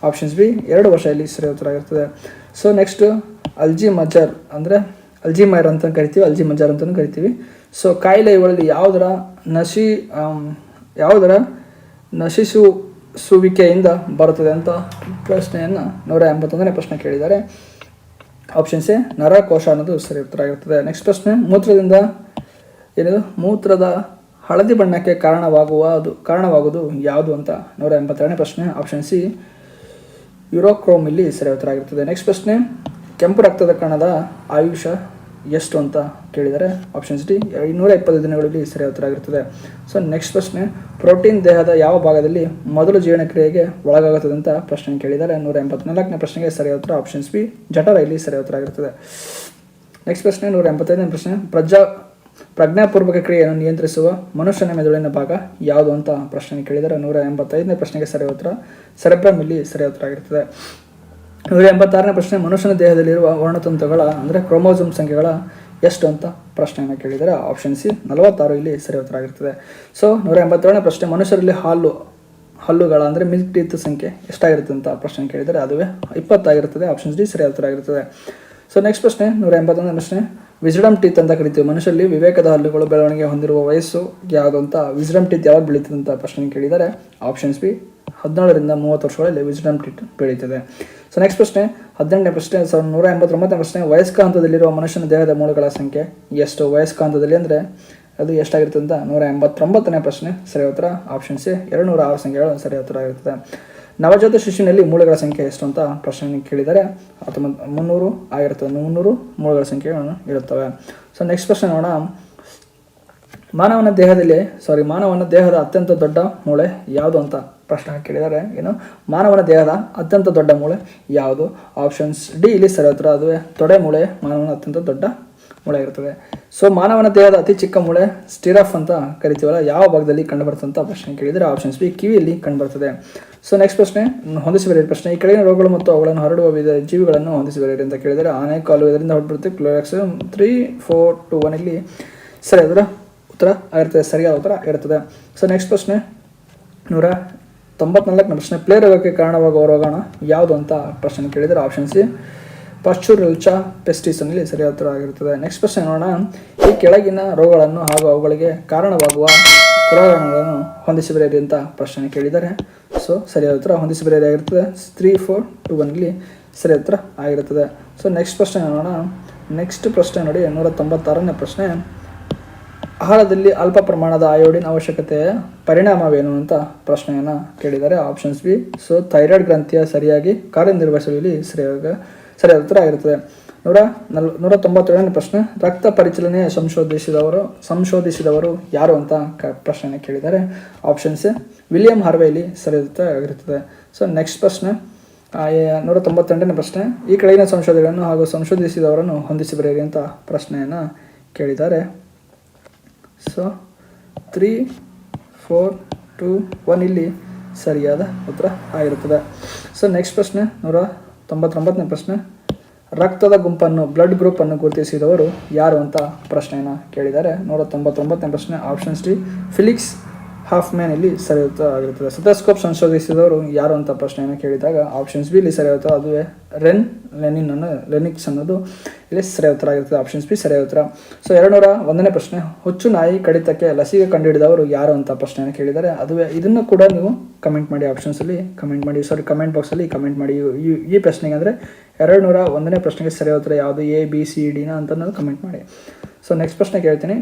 ಆಪ್ಷನ್ಸ್ ಬಿ 2 ವರ್ಷ ಇಲ್ಲಿ ಸರಿಯಾದ ಉತ್ತರ ಆಗಿರುತ್ತದೆ. ಸೊ ನೆಕ್ಸ್ಟ್ ಅಲ್ಜಿಮೈರ್ ಅಂತ ಕರಿತೀವಿ, ಅಲ್ಜಿಮಜರ್ ಅಂತಲೂ ಕರಿತೀವಿ. ಸೊ ಕಾಯಿಲೆ ಇವುಗಳಲ್ಲಿ ಯಾವುದರ ನಶಿಸುವಿಕೆಯಿಂದ ಬರುತ್ತದೆ ಅಂತ ಪ್ರಶ್ನೆಯನ್ನು 181ನೇ ಪ್ರಶ್ನೆ ಕೇಳಿದ್ದಾರೆ. ಆಪ್ಷನ್ಸ್ ಎ ನರಕೋಶ ಅನ್ನೋದು ಸರಿ ಉತ್ತರ ಆಗಿರ್ತದೆ. ನೆಕ್ಸ್ಟ್ ಪ್ರಶ್ನೆ, ಮೂತ್ರದ ಹಳದಿ ಬಣ್ಣಕ್ಕೆ ಕಾರಣವಾಗುವುದು ಯಾವುದು ಅಂತ 182ನೇ ಪ್ರಶ್ನೆ. ಆಪ್ಷನ್ ಸಿ ಯುರೋಕ್ರೋಮ್ ಇಲ್ಲಿ ಸರಿ ಉತ್ತರ ಆಗಿರ್ತದೆ. ನೆಕ್ಸ್ಟ್ ಪ್ರಶ್ನೆ, ಕೆಂಪು ರಕ್ತದ ಕಣದ ಆಯುಷ್ಯ ಎಷ್ಟು ಅಂತ ಕೇಳಿದರೆ. ಆಪ್ಷನ್ಸ್ ಡಿ 220 ದಿನಗಳಲ್ಲಿ ಸರಿಯಾದ ಉತ್ತರ ಆಗಿರುತ್ತದೆ. ಸೊ ನೆಕ್ಸ್ಟ್ ಪ್ರಶ್ನೆ, ಪ್ರೋಟೀನ್ ದೇಹದ ಯಾವ ಭಾಗದಲ್ಲಿ ಮೊದಲು ಜೀರ್ಣಕ್ರಿಯೆಗೆ ಒಳಗಾಗುತ್ತದೆ ಅಂತ ಪ್ರಶ್ನೆ ಕೇಳಿದರೆ. 184ನೇ ಪ್ರಶ್ನೆಗೆ ಸರಿಯಾದ ಉತ್ತರ ಆಪ್ಷನ್ಸ್ ಬಿ ಜಠರ ಇಲ್ಲಿ ಸರಿಯಾದ ಉತ್ತರ ಆಗಿರುತ್ತದೆ. ನೆಕ್ಸ್ಟ್ ಪ್ರಶ್ನೆ 185ನೇ ಪ್ರಶ್ನೆ, ಪ್ರಜ್ಞಾಪೂರ್ವಕ ಕ್ರಿಯೆಯನ್ನು ನಿಯಂತ್ರಿಸುವ ಮನುಷ್ಯನ ಮೆದುಳಿನ ಭಾಗ ಯಾವುದು ಅಂತ ಪ್ರಶ್ನೆ ಕೇಳಿದರೆ. 185ನೇ ಪ್ರಶ್ನೆಗೆ ಸರಿಯಾದ ಉತ್ತರ ಸೆರೆಬ್ರಮ್ ಇಲ್ಲಿ ಸರಿಯಾದ ಉತ್ತರ ಆಗಿರುತ್ತದೆ. 186ನೇ ಪ್ರಶ್ನೆ, ಮನುಷ್ಯನ ದೇಹದಲ್ಲಿರುವ ವರ್ಣತಂತುಗಳ ಅಂದರೆ ಕ್ರೋಮೋಸೋಮ್ ಸಂಖ್ಯೆಗಳ ಎಷ್ಟು ಅಂತ ಪ್ರಶ್ನೆಯನ್ನು ಕೇಳಿದರೆ. ಆಪ್ಷನ್ ಸಿ 46 ಇಲ್ಲಿ ಸರಿಯಾದ ಉತ್ತರ ಆಗಿರ್ತದೆ. ಸೊ 187ನೇ ಪ್ರಶ್ನೆ, ಮನುಷ್ಯರಲ್ಲಿ ಹಲ್ಲುಗಳ ಅಂದರೆ ಮಿಲ್ಕ್ ಟೀತ್ ಸಂಖ್ಯೆ ಎಷ್ಟಾಗಿರುತ್ತೆ ಅಂತ ಪ್ರಶ್ನೆ ಕೇಳಿದರೆ. ಅದುವೇ 20 ಆಗಿರುತ್ತದೆ. ಆಪ್ಷನ್ಸ್ ಡಿ ಸರಿಯಾದ ಉತ್ತರ ಆಗಿರುತ್ತದೆ. ಸೊ ನೆಕ್ಸ್ಟ್ ಪ್ರಶ್ನೆ 181ನೇ ಪ್ರಶ್ನೆ, ವಿಸ್ಡಮ್ ಟೀತ್ ಅಂತ ಕರಿತೀವಿ. ಮನುಷ್ಯರಲ್ಲಿ ವಿವೇಕದ ಹಲ್ಲುಗಳು ಬೆಳವಣಿಗೆ ಹೊಂದಿರುವ ವಯಸ್ಸು ಯಾವುದು ಅಂತ, ವಿಸ್ಡಮ್ ಟೀತ್ ಯಾವಾಗ ಬೆಳೀತದೆ ಅಂತ ಪ್ರಶ್ನೆ ಕೇಳಿದರೆ. ಆಪ್ಷನ್ಸ್ ಬಿ 17ರಿಂದ 30 ವರ್ಷಗಳಲ್ಲಿ ವಿಸ್ಡಮ್ ಟೀತ್ ಬೆಳೀತದೆ. ಸೊ ನೆಕ್ಸ್ಟ್ ಪ್ರಶ್ನೆ 18ನೇ ಪ್ರಶ್ನೆ, 189ನೇ ಪ್ರಶ್ನೆ, ವಯಸ್ಕ ಹಂತದಲ್ಲಿರುವ ಮನುಷ್ಯನ ದೇಹದ ಮೂಳೆಗಳ ಸಂಖ್ಯೆ ಎಷ್ಟು? ವಯಸ್ಕ ಹಂತದಲ್ಲಿ ಅಂದರೆ ಅದು ಎಷ್ಟಾಗಿರುತ್ತೆ ಅಂತ 189ನೇ ಪ್ರಶ್ನೆ ಸರಿಯಾದ ಉತ್ತರ ಆಪ್ಷನ್ ಸಿ 206 ಸಂಖ್ಯೆಗಳು ಸರಿಯಾದ ಉತ್ತರ ಆಗಿರುತ್ತದೆ. ನವಜಾತ ಶಿಶುವಿನಲ್ಲಿ ಮೂಳೆಗಳ ಸಂಖ್ಯೆ ಎಷ್ಟು ಅಂತ ಪ್ರಶ್ನೆ ಕೇಳಿದರೆ 300 ಆಗಿರ್ತದೆ. 300 ಮೂಳೆಗಳ ಸಂಖ್ಯೆಗಳನ್ನು ಇರುತ್ತವೆ. ಸೊ ನೆಕ್ಸ್ಟ್ ಪ್ರಶ್ನೆ ನೋಡೋಣ. ಮಾನವನ ದೇಹದ ಅತ್ಯಂತ ದೊಡ್ಡ ಮೂಳೆ ಯಾವುದು ಅಂತ ಪ್ರಶ್ನೆ ಕೇಳಿದರೆ. ಮಾನವನ ದೇಹದ ಅತ್ಯಂತ ದೊಡ್ಡ ಮೂಳೆ ಯಾವುದು? ಆಪ್ಷನ್ಸ್ ಡಿ ಇಲ್ಲಿ ಸರಿಯಾದ ಉತ್ತರ, ಅದುವೇ ತೊಡೆ ಮೂಳೆ ಮಾನವನ ಅತ್ಯಂತ ದೊಡ್ಡ ಮೂಳೆ ಇರುತ್ತದೆ. ಸೊ ಮಾನವನ ದೇಹದ ಅತಿ ಚಿಕ್ಕ ಮೂಳೆ ಸ್ಟಿರಫ್ ಅಂತ ಕರಿತೀವಲ್ಲ, ಯಾವ ಭಾಗದಲ್ಲಿ ಕಂಡುಬರ್ತದೆ ಅಂತ ಪ್ರಶ್ನೆ ಕೇಳಿದರೆ. ಆಪ್ಷನ್ಸ್ ಬಿ ಕಿವಿಯಲ್ಲಿ ಕಂಡುಬರ್ತದೆ. ಸೊ ನೆಕ್ಸ್ಟ್ ಪ್ರಶ್ನೆ ಹೊಂದಿಸಿಬರೆಯಿರಿ ಪ್ರಶ್ನೆ, ಈ ಕೆಳಗಿನ ರೋಗಗಳು ಮತ್ತು ಅವುಗಳನ್ನು ಹರಡುವ ಜೀವಿಗಳನ್ನು ಹೊಂದಿಸಿಬರೆಯಿರಿ ಅಂತ ಕೇಳಿದರೆ. ಆನೆ ಕಾಲು ಇದರಿಂದ ಹೊರಬರುತ್ತೆ. ಕ್ಲೋರಾಕ್ಸ್ 3, 4, 2, 1 ಇಲ್ಲಿ ಸರಿಯಾದ ಉತ್ತರ ಆಗಿರ್ತದೆ, ಸರಿಯಾದ ಉತ್ತರ ಇರುತ್ತದೆ. ಸೊ ನೆಕ್ಸ್ಟ್ ಪ್ರಶ್ನೆ 194ನೇ ಪ್ರಶ್ನೆ, ಪ್ಲೇ ರೋಗಕ್ಕೆ ಕಾರಣವಾಗುವ ರೋಗಾಣ ಯಾವುದು ಅಂತ ಪ್ರಶ್ನೆ ಕೇಳಿದರೆ. ಆಪ್ಷನ್ ಸಿ ಪಾಶ್ಚುರಲ್ಚಾ ಪೆಸ್ಟಿಸ್ ಅಲ್ಲಿ ಸರಿಯಾದ ಉತ್ತರ ಆಗಿರುತ್ತದೆ. ನೆಕ್ಸ್ಟ್ ಪ್ರಶ್ನೆ ನೋಡೋಣ. ಈ ಕೆಳಗಿನ ರೋಗಗಳನ್ನು ಹಾಗೂ ಅವುಗಳಿಗೆ ಕಾರಣವಾಗುವ ರೋಗಾಣುಗಳನ್ನು ಹೊಂದಿಸಿ ಬರೆಯಿರಿ ಅಂತ ಪ್ರಶ್ನೆ ಕೇಳಿದರೆ. ಸೊ ಸರಿಯಾದ ಉತ್ತರ ಹೊಂದಿಸಿ ಬರೆಯಿರಿ ಆಗಿರ್ತದೆ. 3, 4, 2, 1 ಇಲ್ಲಿ ಸರಿಯಾದ ಉತ್ತರ ಆಗಿರುತ್ತದೆ. ಸೊ ನೆಕ್ಸ್ಟ್ ಪ್ರಶ್ನೆ ನೋಡೋಣ. ನೆಕ್ಸ್ಟ್ ಪ್ರಶ್ನೆ ನೋಡಿ 196ನೇ ಪ್ರಶ್ನೆ, ಆಹಾರದಲ್ಲಿ ಅಲ್ಪ ಪ್ರಮಾಣದ ಅಯೋಡಿನ್ ಅವಶ್ಯಕತೆಯ ಪರಿಣಾಮವೇನು ಅಂತ ಪ್ರಶ್ನೆಯನ್ನು ಕೇಳಿದ್ದಾರೆ. ಆಪ್ಷನ್ಸ್ ಬಿ ಸೊ ಥೈರಾಯ್ಡ್ ಗ್ರಂಥಿಯ ಸರಿಯಾಗಿ ಕಾರ್ಯನಿರ್ವಹಿಸಲು ಇಲ್ಲಿ ಸರಿಯಾದ ಉತ್ತರ ಆಗಿರುತ್ತದೆ. 197ನೇ ಪ್ರಶ್ನೆ, ರಕ್ತ ಪರಿಚಲನೆ ಸಂಶೋಧಿಸಿದವರು ಯಾರು ಅಂತ ಪ್ರಶ್ನೆ ಕೇಳಿದ್ದಾರೆ. ಆಪ್ಷನ್ಸ್ ಎ ವಿಲಿಯಂ ಹಾರ್ವೆ ಇಲ್ಲಿ ಸರಿಯಾದ ಉತ್ತರ ಆಗಿರುತ್ತದೆ. ಸೊ ನೆಕ್ಸ್ಟ್ ಪ್ರಶ್ನೆ 198ನೇ ಪ್ರಶ್ನೆ, ಈ ಕೆಳಗಿನ ಸಂಶೋಧನೆಗಳನ್ನು ಹಾಗೂ ಸಂಶೋಧಿಸಿದವರನ್ನು ಹೊಂದಿಸಿ ಬರೆಯಿರಿ ಅಂತ ಪ್ರಶ್ನೆಯನ್ನು ಕೇಳಿದ್ದಾರೆ. ಸೊ 3, 4, 2, 1 ಇಲ್ಲಿ ಸರಿಯಾದ ಉತ್ತರ ಆಗಿರುತ್ತದೆ. ಸೊ ನೆಕ್ಸ್ಟ್ ಪ್ರಶ್ನೆ 199ನೇ ಪ್ರಶ್ನೆ, ರಕ್ತದ ಗುಂಪನ್ನು ಬ್ಲಡ್ ಗ್ರೂಪ್ ಅನ್ನು ಗುರುತಿಸಿದವರು ಯಾರು ಅಂತ ಪ್ರಶ್ನೆಯನ್ನು ಕೇಳಿದ್ದಾರೆ. 199ನೇ ಪ್ರಶ್ನೆ ಆಪ್ಷನ್ಸ್ ಡಿ ಫಿಲಿಕ್ಸ್ ಹಾಫ್ಮ್ಯಾನ್ ಇಲ್ಲಿ ಸರಿಯಾದ ಉತ್ತರ ಆಗಿರುತ್ತದೆ. ಸ್ಟೆಥೋಸ್ಕೋಪ್ ಸಂಶೋಧಿಸಿದವರು ಯಾರು ಅಂತ ಪ್ರಶ್ನೆಯನ್ನು ಕೇಳಿದಾಗ ಆಪ್ಷನ್ಸ್ ಬಿ ಇಲ್ಲಿ ಸರಿಯಾದ ಉತ್ತರ, ಅದುವೇ ಲೆನಿಕ್ಸ್ ಅನ್ನೋದು ಇಲ್ಲಿ ಸರಿಯಾದ ಉತ್ತರ ಆಗಿರ್ತದೆ. ಆಪ್ಷನ್ಸ್ ಬಿ ಸರಿಯಾದ ಉತ್ತರ. ಸೊ 201ನೇ ಪ್ರಶ್ನೆ, ಹುಚ್ಚು ನಾಯಿ ಕಡಿತಕ್ಕೆ ಲಸಿಕೆ ಕಂಡುಹಿಡಿದವರು ಯಾರು ಅಂತ ಪ್ರಶ್ನೆಯನ್ನು ಕೇಳಿದ್ದಾರೆ. ಅದುವೇ ಇದನ್ನು ಕೂಡ ನೀವು ಕಮೆಂಟ್ ಮಾಡಿ, ಆಪ್ಷನ್ಸಲ್ಲಿ ಕಮೆಂಟ್ ಮಾಡಿ, ಕಮೆಂಟ್ ಬಾಕ್ಸಲ್ಲಿ ಕಮೆಂಟ್ ಮಾಡಿ. ಈ ಪ್ರಶ್ನೆಗೆ ಅಂದರೆ 201ನೇ ಪ್ರಶ್ನೆಗೆ ಸರಿಯಾದ ಉತ್ತರ ಯಾವುದು, A, B, C, D ಅಂತ ಕಮೆಂಟ್ ಮಾಡಿ. ಸೊ ನೆಕ್ಸ್ಟ್ ಪ್ರಶ್ನೆ ಕೇಳ್ತೀನಿ.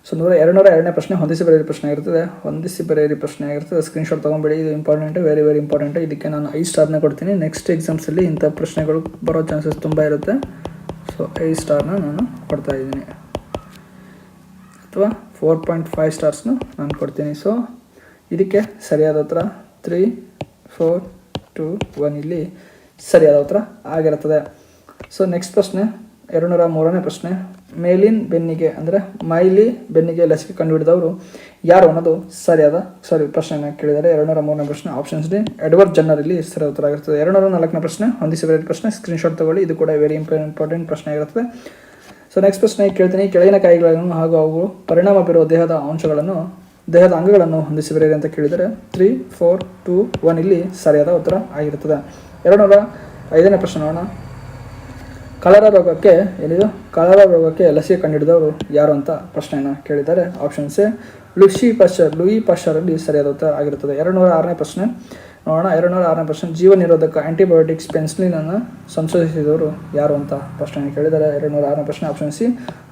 ಸೊ 202ನೇ ಪ್ರಶ್ನೆ ಹೊಂದಿಸಿ ಬರೆಯಿರಿ ಪ್ರಶ್ನೆ ಆಗಿರ್ತದೆ. ಹೊಂದಿಸಿ ಬರೆಯಿರಿ ಪ್ರಶ್ನೆ ಆಗಿರ್ತದೆ. ಸ್ಕ್ರೀನ್ಶಾಟ್ ತೊಗೊಂಬೇಡಿ, ಇದು ಇಂಪಾರ್ಟೆಂಟ್, ವೆರಿ ವೆರಿ ಇಂಪಾರ್ಟೆಂಟ್. ಇದಕ್ಕೆ ನಾನು 5 ಸ್ಟಾರ್ನ ಕೊಡ್ತೀನಿ. ನೆಕ್ಸ್ಟ್ ಎಕ್ಸಾಮ್ಸಲ್ಲಿ ಇಂಥ ಪ್ರಶ್ನೆಗಳು ಬರೋ ಚಾನ್ಸಸ್ ತುಂಬ ಇರುತ್ತೆ. ಸೊ 5 ಸ್ಟಾರ್ನ ನಾನು ಕೊಡ್ತಾ ಇದ್ದೀನಿ, ಅಥವಾ 4.5 ಸ್ಟಾರ್ಸ್ನು ನಾನು ಕೊಡ್ತೀನಿ. ಸೊ ಇದಕ್ಕೆ ಸರಿಯಾದ ಉತ್ತರ 3, 4, 2, 1 ಇಲ್ಲಿ ಸರಿಯಾದ ಉತ್ತರ ಆಗಿರುತ್ತದೆ. ಸೊ ನೆಕ್ಸ್ಟ್ ಪ್ರಶ್ನೆ 203ನೇ ಪ್ರಶ್ನೆ. ಮೇಲಿನ್ ಬೆನ್ನಿಗೆ ಅಂದರೆ ಮೈಲಿ ಬೆನ್ನಿಗೆ ಲಸಿಕೆ ಕಂಡುಹಿಡಿದವರು ಯಾರು ಅನ್ನೋದು ಪ್ರಶ್ನೆಯನ್ನು ಕೇಳಿದ್ದಾರೆ. 203ನೇ ಪ್ರಶ್ನೆ ಆಪ್ಷನ್ಸ್ ಡಿ ಎಡ್ವರ್ಡ್ ಜನ್ನರ್ ಇಲ್ಲಿ ಸರಿಯಾದ ಉತ್ತರ ಆಗಿರ್ತದೆ. 204ನೇ ಪ್ರಶ್ನೆ ಹೊಂದಿಸಿ ಬರೆದ ಪ್ರಶ್ನೆ. ಸ್ಕ್ರೀನ್ಶಾಟ್ ತಗೊಳ್ಳಿ, ಇದು ಕೂಡ ವೆರಿ ಇಂಪಾರ್ಟೆಂಟ್ ಪ್ರಶ್ನೆ ಆಗಿರುತ್ತದೆ. ಸೊ ನೆಕ್ಸ್ಟ್ ಪ್ರಶ್ನೆ ಕೇಳ್ತೀನಿ. ಕೆಳಗಿನ ಕಾಯಿಗಳನ್ನು ಹಾಗೂ ಅವುಗಳು ಪರಿಣಾಮ ಬೀರುವ ದೇಹದ ಅಂಗಗಳನ್ನು ಹೊಂದಿಸಿ ಬರೆಯಿರಿ ಅಂತ ಕೇಳಿದರೆ 3, 4, 2, 1 ಇಲ್ಲಿ ಸರಿಯಾದ ಉತ್ತರ ಆಗಿರುತ್ತದೆ. 205ನೇ ಪ್ರಶ್ನೆ ನೋಡೋಣ. ಕಲರ ರೋಗಕ್ಕೆ ಲಸಿಕೆ ಕಂಡುಹಿಡಿದವರು ಯಾರು ಅಂತ ಪ್ರಶ್ನೆಯನ್ನು ಕೇಳಿದ್ದಾರೆ. ಆಪ್ಷನ್ಸ್ ಎ ಲೂಯಿ ಪಾಶ್ಚರ್ ಅಲ್ಲಿ ಸರಿಯಾದ ಉತ್ತರ ಆಗಿರುತ್ತದೆ. 206ನೇ ಪ್ರಶ್ನೆ ನೋಡೋಣ. 206ನೇ ಪ್ರಶ್ನೆ. ಜೀವ ನಿರೋಧಕ ಆಂಟಿಬಯೋಟಿಕ್ಸ್ ಪೆನ್ಸಿಲಿನನ್ನು ಸಂಶೋಧಿಸಿದವರು ಯಾರು ಅಂತ ಪ್ರಶ್ನೆಯನ್ನು ಕೇಳಿದ್ದಾರೆ. 206ನೇ ಪ್ರಶ್ನೆ ಆಪ್ಷನ್ ಸಿ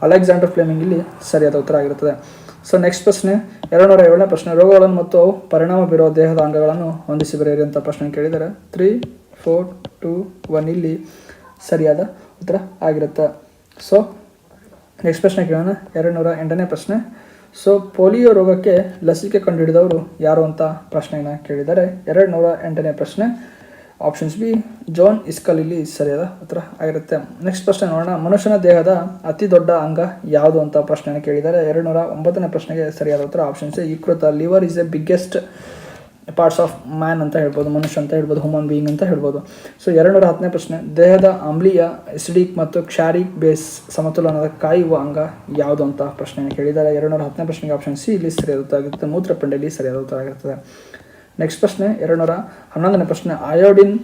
ಅಲೆಕ್ಸಾಂಡರ್ ಫ್ಲೆಮಿಂಗ್ ಇಲ್ಲಿ ಸರಿಯಾದ ಉತ್ತರ ಆಗಿರುತ್ತದೆ. ಸೊ ನೆಕ್ಸ್ಟ್ ಪ್ರಶ್ನೆ 207ನೇ ಪ್ರಶ್ನೆ. ರೋಗಗಳನ್ನು ಮತ್ತು ಅವು ಪರಿಣಾಮ ಬೀರುವ ದೇಹದ ಅಂಗಗಳನ್ನು ಹೊಂದಿಸಿ ಬರೆಯಿರಿ ಅಂತ ಪ್ರಶ್ನೆ ಕೇಳಿದ್ದಾರೆ. 3, 4, 2, 1 ಇಲ್ಲಿ ಸರಿಯಾದ ಉತ್ತರ ಆಗಿರುತ್ತೆ. ಸೊ ನೆಕ್ಸ್ಟ್ ಪ್ರಶ್ನೆ ಕೇಳೋಣ. 208ನೇ ಪ್ರಶ್ನೆ. ಸೊ ಪೋಲಿಯೋ ರೋಗಕ್ಕೆ ಲಸಿಕೆ ಕಂಡುಹಿಡಿದವರು ಯಾರು ಅಂತ ಪ್ರಶ್ನೆಯನ್ನು ಕೇಳಿದ್ದಾರೆ. 208ನೇ ಪ್ರಶ್ನೆ ಆಪ್ಷನ್ಸ್ ಬಿ ಜಾನ್ ಇಸ್ಕಲ್ ಇಲ್ಲಿ ಸರಿಯಾದ ಉತ್ತರ ಆಗಿರುತ್ತೆ. ನೆಕ್ಸ್ಟ್ ಪ್ರಶ್ನೆ ನೋಡೋಣ. ಮನುಷ್ಯನ ದೇಹದ ಅತಿ ದೊಡ್ಡ ಅಂಗ ಯಾವುದು ಅಂತ ಪ್ರಶ್ನೆಯನ್ನು ಕೇಳಿದ್ದಾರೆ. 209ನೇ ಪ್ರಶ್ನೆಗೆ ಸರಿಯಾದ ಉತ್ತರ ಆಪ್ಷನ್ಸ್ ಎ ಯಕೃತ. Liver is a biggest parts of man ಅಂತ ಹೇಳ್ಬೋದು, ಮನುಷ್ಯ ಅಂತ ಹೇಳ್ಬೋದು, ಹ್ಯೂಮನ್ ಬೀಯಿಂಗ್ ಅಂತ ಹೇಳ್ಬೋದು. ಸೊ 210ನೇ ಪ್ರಶ್ನೆ. ದೇಹದ ಆಮ್ಲೀಯ ಎಸಿಡಿಕ್ ಮತ್ತು ಕ್ಷಾರಿಕ್ ಬೇಸ್ ಸಮತೋಲನದ ಕಾಯುವ ಅಂಗ ಯಾವುದು ಅಂತ ಪ್ರಶ್ನೆಯನ್ನು ಕೇಳಿದ್ದಾರೆ. 210ನೇ ಪ್ರಶ್ನೆಗೆ ಆಪ್ಷನ್ ಸಿ ಇಲ್ಲಿ ಸರಿಯಾದ ಉತ್ತರ ಆಗಿರುತ್ತೆ. ಮೂತ್ರಪಿಂಡಲ್ಲಿ ಸರಿಯಾದ ಉತ್ತರ ಆಗಿರ್ತದೆ. ನೆಕ್ಸ್ಟ್ ಪ್ರಶ್ನೆ 211ನೇ ಪ್ರಶ್ನೆ. ಅಯೋಡಿನ್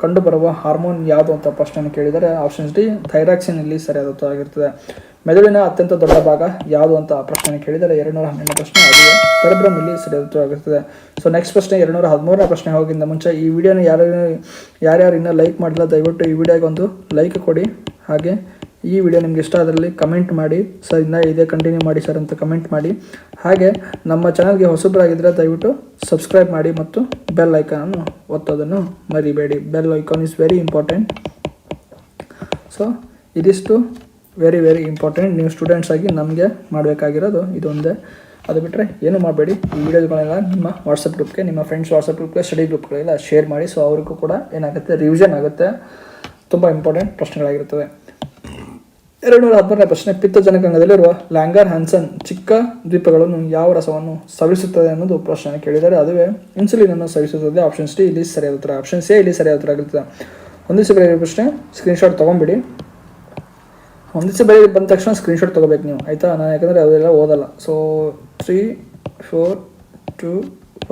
ಕಂಡುಬರುವ ಹಾರ್ಮೋನ್ ಯಾವುದು ಅಂತ ಪ್ರಶ್ನೆಯನ್ನು ಕೇಳಿದರೆ. ಆಪ್ಷನ್ಸ್ ಡಿ ಥೈರಾಕ್ಸಿನ್ ಇಲ್ಲಿ ಸರಿಯಾದ ಉತ್ತರ ಆಗಿರ್ತದೆ. ಮೆದುಳಿನ ಅತ್ಯಂತ ದೊಡ್ಡ ಭಾಗ ಯಾವುದು ಅಂತ ಪ್ರಶ್ನೆಯನ್ನು ಕೇಳಿದರೆ. 212ನೇ ಪ್ರಶ್ನೆ ಅದು ಸೆರೆಬ್ರಮ್ ಇಲ್ಲಿ ಸರಿಯಾದ ಉತ್ತರ ಆಗಿರ್ತದೆ. ಸೊ ನೆಕ್ಸ್ಟ್ ಪ್ರಶ್ನೆ 213ನೇ ಪ್ರಶ್ನೆ ಹೋಗಿಂತ ಮುಂಚೆ ಈ ವಿಡಿಯೋನ ಯಾರ್ಯಾರು ಇನ್ನೂ ಲೈಕ್ ಮಾಡಿಲ್ಲ ದಯವಿಟ್ಟು ಈ ವಿಡಿಯೋಗೆ ಒಂದು ಲೈಕ್ ಕೊಡಿ. ಹಾಗೆ ಈ ವಿಡಿಯೋ ನಿಮ್ಗೆ ಇಷ್ಟ ಅದರಲ್ಲಿ ಕಮೆಂಟ್ ಮಾಡಿ, ಸರ್ ಇನ್ನೂ ಇದೇ ಕಂಟಿನ್ಯೂ ಮಾಡಿ ಸರ್ ಅಂತ ಕಮೆಂಟ್ ಮಾಡಿ. ಹಾಗೆ ನಮ್ಮ ಚಾನಲ್ಗೆ ಹೊಸಬರಾಗಿದ್ದರೆ ದಯವಿಟ್ಟು ಸಬ್ಸ್ಕ್ರೈಬ್ ಮಾಡಿ ಮತ್ತು ಬೆಲ್ ಐಕಾನನ್ನು ಒತ್ತೋದನ್ನು ಮರಿಬೇಡಿ. Bell icon is very important. So ಇದಿಷ್ಟು ವೆರಿ ವೆರಿ ಇಂಪಾರ್ಟೆಂಟ್. ನೀವು ಸ್ಟೂಡೆಂಟ್ಸ್ ಆಗಿ ನಮಗೆ ಮಾಡಬೇಕಾಗಿರೋದು ಇದೊಂದೇ. ಅದು ಬಿಟ್ಟರೆ ಏನು ಮಾಡಬೇಡಿ. ಈ ವಿಡಿಯೋಗಳೆಲ್ಲ ನಿಮ್ಮ ವಾಟ್ಸಪ್ ಗ್ರೂಪ್ಗೆ, ನಿಮ್ಮ ಫ್ರೆಂಡ್ಸ್ ವಾಟ್ಸಪ್ ಗ್ರೂಪ್ಗೆ, ಸ್ಟಡಿ ಗ್ರೂಪ್ಗಳೆಲ್ಲ ಶೇರ್ ಮಾಡಿ. ಸೊ ಅವ್ರಿಗೂ ಕೂಡ ಏನಾಗುತ್ತೆ, ರಿವಿಷನ್ ಆಗುತ್ತೆ. ತುಂಬ ಇಂಪಾರ್ಟೆಂಟ್ ಪ್ರಶ್ನೆಗಳಾಗಿರ್ತವೆ. 213ನೇ ಪ್ರಶ್ನೆ. ಪಿತ್ತಜನಕಾಂಗದಲ್ಲಿರುವ ಲ್ಯಾಂಗರ್ ಹ್ಯಾನ್ಸನ್ ಚಿಕ್ಕ ದ್ವೀಪಗಳನ್ನು ಯಾವ ರಸವನ್ನು ಸವಿಸುತ್ತದೆ ಅನ್ನೋದು ಪ್ರಶ್ನೆ ಕೇಳಿದರೆ. ಅದುವೇ ಇನ್ಸುಲಿನ್ ಅನ್ನು ಸವಿಸುತ್ತದೆ. ಆಪ್ಷನ್ಸ್ ಡಿ ಇಲ್ಲಿ ಸರಿಯಾದ ಉತ್ತರ. ಆಪ್ಷನ್ ಸಿ ಇಲ್ಲಿ ಸರಿಯಾದ ಉತ್ತರ ಆಗಿರ್ತದೆ. ಹೊಂದಿಸಿ ಬರೆಯುವ ಪ್ರಶ್ನೆ. ಸ್ಕ್ರೀನ್ಶಾಟ್ ತೊಗೊಂಬಿಡಿ. ಹೊಂದಿಸಿ ಬರೆಯ ಬಂದ ತಕ್ಷಣ ಸ್ಕ್ರೀನ್ಶಾಟ್ ತೊಗೋಬೇಕು ನೀವು, ಆಯಿತಾ? ನಾನು ಯಾಕಂದರೆ ಅದೆಲ್ಲ ಓದಲ್ಲ. ಸೊ 3, 4, 2,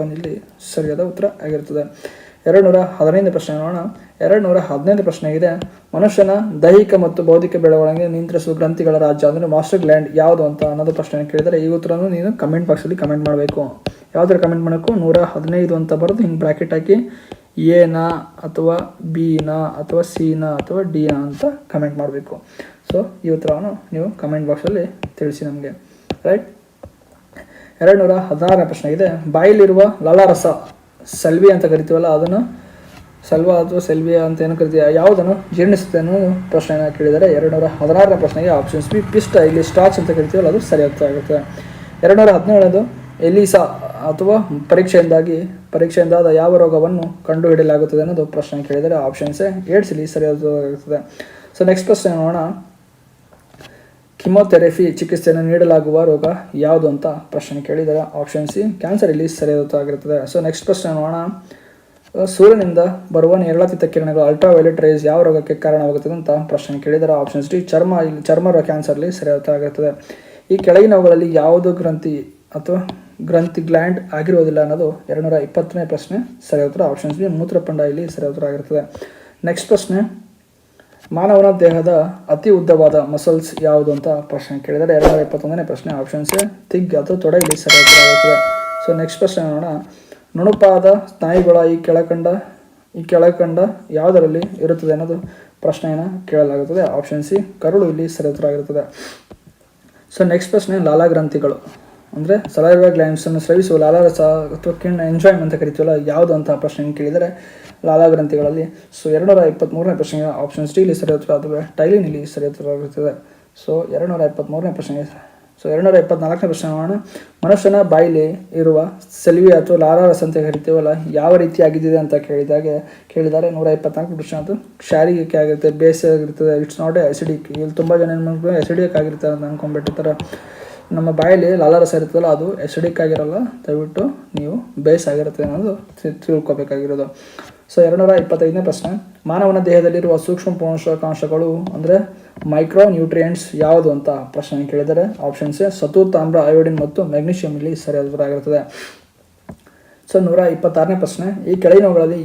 1 ಇಲ್ಲಿ ಸರಿಯಾದ ಉತ್ತರ ಆಗಿರ್ತದೆ. 215ನೇ ಪ್ರಶ್ನೆ ನೋಡೋಣ. 215ನೇ ಪ್ರಶ್ನೆ ಇದೆ. ಮನುಷ್ಯನ ದೈಹಿಕ ಮತ್ತು ಬೌದ್ಧಿಕ ಬೆಳವಣಿಗೆ ನಿಯಂತ್ರಿಸುವ ಗ್ರಂಥಿಗಳ ರಾಜ್ಯ ಅಂದರೆ ಮಾಸ್ಟರ್ ಗ್ಲ್ಯಾಂಡ್ ಯಾವುದು ಅಂತ ಅನ್ನೋದು ಪ್ರಶ್ನೆ ಕೇಳಿದರೆ. ಈ ಉತ್ತರನೂ ನೀನು ಕಮೆಂಟ್ ಬಾಕ್ಸಲ್ಲಿ ಕಮೆಂಟ್ ಮಾಡಬೇಕು. ಯಾವುದ್ರ ಕಮೆಂಟ್ ಮಾಡಬೇಕು? 115 ಅಂತ ಬರೆದು ಹಿಂಗೆ ಬ್ರ್ಯಾಕೆಟ್ ಹಾಕಿ ಎನಾ ಅಥವಾ ಬಿನಾ ಅಥವಾ ಸಿನಾ ಅಥವಾ ಡಿನಾ ಅಂತ ಕಮೆಂಟ್ ಮಾಡಬೇಕು. ಸೊ ಈ ಉತ್ತರವನ್ನು ನೀವು ಕಮೆಂಟ್ ಬಾಕ್ಸಲ್ಲಿ ತಿಳಿಸಿ ನಮಗೆ, ರೈಟ್? 216ನೇ ಪ್ರಶ್ನೆ ಇದೆ. ಬಾಯಿಲಿರುವ ಲಾಲಾರಸ ಸೆಲ್ವಿ ಅಂತ ಕರಿತೀವಲ್ಲ, ಅದನ್ನು ಸಲ್ವಾ ಅಥವಾ ಸೆಲ್ವಿಯಾ ಅಂತ ಏನು ಕರಿತೀವಿ, ಯಾವುದನ್ನು ಜೀರ್ಣಿಸುತ್ತೆ ಅನ್ನೋ ಪ್ರಶ್ನೆಯನ್ನು ಕೇಳಿದರೆ. 216ನೇ ಪ್ರಶ್ನೆಗೆ ಆಪ್ಷನ್ಸ್ ಬಿ ಪಿಷ್ಟ, ಇಲ್ಲಿ ಸ್ಟಾರ್ಚ್ ಅಂತ ಕರಿತೀವಲ್ಲ ಅದು ಸರಿಯಾದ ಆಗುತ್ತೆ. 217ನೇದು ಎಲಿಸಾ ಅಥವಾ ಪರೀಕ್ಷೆಯಿಂದಾದ ಯಾವ ರೋಗವನ್ನು ಕಂಡುಹಿಡಿಯಲಾಗುತ್ತದೆ ಅನ್ನೋದು ಪ್ರಶ್ನೆ ಕೇಳಿದರೆ. ಆಪ್ಷನ್ಸ್ ಎ ಏಡ್ಸ್ ಇಲ್ಲಿ ಸರಿಯಾಗುತ್ತದೆ. ಸೊ ನೆಕ್ಸ್ಟ್ ಪ್ರಶ್ನೆ ನೋಡೋಣ. ಕಿಮೋಥೆರಪಿ ಚಿಕಿತ್ಸೆಯನ್ನು ನೀಡಲಾಗುವ ರೋಗ ಯಾವುದು ಅಂತ ಪ್ರಶ್ನೆ ಕೇಳಿದರೆ. ಆಪ್ಷನ್ ಸಿ ಕ್ಯಾನ್ಸರ್ ಇಲ್ಲಿ ಸರಿಯಾಗಿರುತ್ತದೆ. ಸೊ ನೆಕ್ಸ್ಟ್ ಪ್ರಶ್ನೆ ನೋಡೋಣ. ಸೂರ್ಯನಿಂದ ಬರುವ ನೇರಳಾತೀತ ಕಿರಣಗಳು ಅಲ್ಟ್ರಾವೈಲೆಟ್ ರೈಸ್ ಯಾವ ರೋಗಕ್ಕೆ ಕಾರಣವಾಗುತ್ತದೆ ಅಂತ ಪ್ರಶ್ನೆ ಕೇಳಿದರೆ. ಆಪ್ಷನ್ಸ್ ಡಿ ಚರ್ಮ ಕ್ಯಾನ್ಸರ್ಲಿ ಸರಿಯಾಗಿರುತ್ತದೆ. ಈ ಕೆಳಗಿನವುಗಳಲ್ಲಿ ಯಾವುದು ಗ್ರಂಥಿ ಗ್ಲ್ಯಾಂಡ್ ಆಗಿರುವುದಿಲ್ಲ ಅನ್ನೋದು 220ನೇ ಪ್ರಶ್ನೆ ಸರಿಯಾದ ಉತ್ತರ. ಆಪ್ಷನ್ಸ್ ಬಿ ಮೂತ್ರಪಿಂಡ ಇಲ್ಲಿ ಸರಿಯಾದ ಉತ್ತರ ಆಗಿರುತ್ತದೆ. ನೆಕ್ಸ್ಟ್ ಪ್ರಶ್ನೆ. ಮಾನವನ ದೇಹದ ಅತಿ ಉದ್ದವಾದ ಮಸಲ್ಸ್ ಯಾವುದು ಅಂತ ಪ್ರಶ್ನೆ ಕೇಳಿದರೆ. 221ನೇ ಪ್ರಶ್ನೆ. ಆಪ್ಷನ್ಸ್ ಎ ಥಿಗ್ ಅಥವಾ ತೊಡೆ ಇಲ್ಲಿ ಸರಿಯಾದ ಉತ್ತರ ಆಗಿರುತ್ತದೆ. ಸೊ ನೆಕ್ಸ್ಟ್ ಪ್ರಶ್ನೆ ನೋಡೋಣ. ನುಣುಪಾದ ಸ್ನಾಯುಗಳ ಈ ಕೆಳಕಂಡ ಯಾವುದರಲ್ಲಿ ಇರುತ್ತದೆ ಅನ್ನೋದು ಪ್ರಶ್ನೆಯನ್ನು ಕೇಳಲಾಗುತ್ತದೆ. ಆಪ್ಷನ್ ಸಿ ಕರುಳು ಇಲ್ಲಿ ಸರಿಯಾದ ಉತ್ತರ ಆಗಿರುತ್ತದೆ. ಸೊ ನೆಕ್ಸ್ಟ್ ಪ್ರಶ್ನೆ ಲಾಲಾಗ್ರಂಥಿಗಳು ಅಂದರೆ ಸಲೈವಾ ಗ್ಲ್ಯಾಂಡ್ಸನ್ನು ಸ್ರವಿಸುವ ಲಾಲಾರಸ ಅಥವಾ ಕಿಣ್ಣ ಎಂಜಾಯ್ಮ್ ಅಂತ ಕರಿತೀವಲ್ಲ ಯಾವುದು ಅಂತ ಪ್ರಶ್ನೆ ಕೇಳಿದರೆ ಲಾಲಾಗ್ರಂಥಿಗಳಲ್ಲಿ. ಸೊ 223ನೇ ಪ್ರಶ್ನೆಗೆ ಆಪ್ಷನ್ ಡಿ ಇಲ್ಲಿ ಸರಿಯಾದ ಉತ್ತರ, ಅಥವಾ ಟೈಲಿನ್ ಇಲ್ಲಿ ಸರಿಯಾದ ಉತ್ತರವಾಗಿರುತ್ತದೆ. ಸೊ 223ನೇ ಪ್ರಶ್ನೆಗೆ. ಸೊ 224ನೇ ಪ್ರಶ್ನೆ ಮಾಡೋಣ. ಮನುಷ್ಯನ ಬಾಯಿಲಿ ಇರುವ ಸೆಲ್ವಿ ಅಥವಾ ಲಾಲಾರಸ ಅಂತ ಕರಿತೀವಲ್ಲ ಯಾವ ರೀತಿಯಾಗಿದೆ ಅಂತ ಕೇಳಿದ್ದಾರೆ 124 ಪ್ರಶ್ನೆ. ಅದು ಕ್ಷಾರಿಕೆ ಆಗಿರುತ್ತೆ, ಬೇಸ್ ಆಗಿರ್ತದೆ, ಇಟ್ಸ್ ನಾಟ್ ಆ್ಯಸಿಡಿಕ್. ಇಲ್ಲಿ ತುಂಬ ಜನ ಏನು ಮಾಡ್ಕೊಂಡು ಆ್ಯಸಿಡಿಕ್ ಆಗಿರುತ್ತೆ ಅಂತ ಅಂದ್ಕೊಂಡ್ಬಿಟ್ಟಿರ್ತಾರೆ. ನಮ್ಮ ಬಾಯಲ್ಲಿ ಲಾಲಾರಸ ಇರ್ತದಲ್ಲ ಅದು ಆ್ಯಸಿಡಿಕ್ ಆಗಿರಲ್ಲ, ದಯವಿಟ್ಟು ನೀವು ಬೇಸ್ ಆಗಿರುತ್ತೆ ಅನ್ನೋದು ತಿಳ್ಕೊಬೇಕಾಗಿರೋದು. ಸೊ 225ನೇ ಪ್ರಶ್ನೆ. ಮಾನವನ ದೇಹದಲ್ಲಿರುವ ಸೂಕ್ಷ್ಮ ಪೋಷಕಾಂಶಗಳು ಅಂದರೆ ಮೈಕ್ರೋ ನ್ಯೂಟ್ರಿಯೆಂಟ್ಸ್ ಯಾವುದು ಅಂತ ಪ್ರಶ್ನೆ ಕೇಳಿದರೆ ಆಪ್ಷನ್ಸ್ ಎ ಸತು, ತಾಮ್ರ, ಅಯೋಡಿನ್ ಮತ್ತು ಮೆಗ್ನೀಷಿಯಂ ಇಲ್ಲಿ ಸರಿಯಾದ ಉತ್ತರ ಆಗಿರುತ್ತದೆ. ಸೊ 126ನೇ ಪ್ರಶ್ನೆ. ಈ ಕೆಳಗಿನವುಗಳಲ್ಲಿ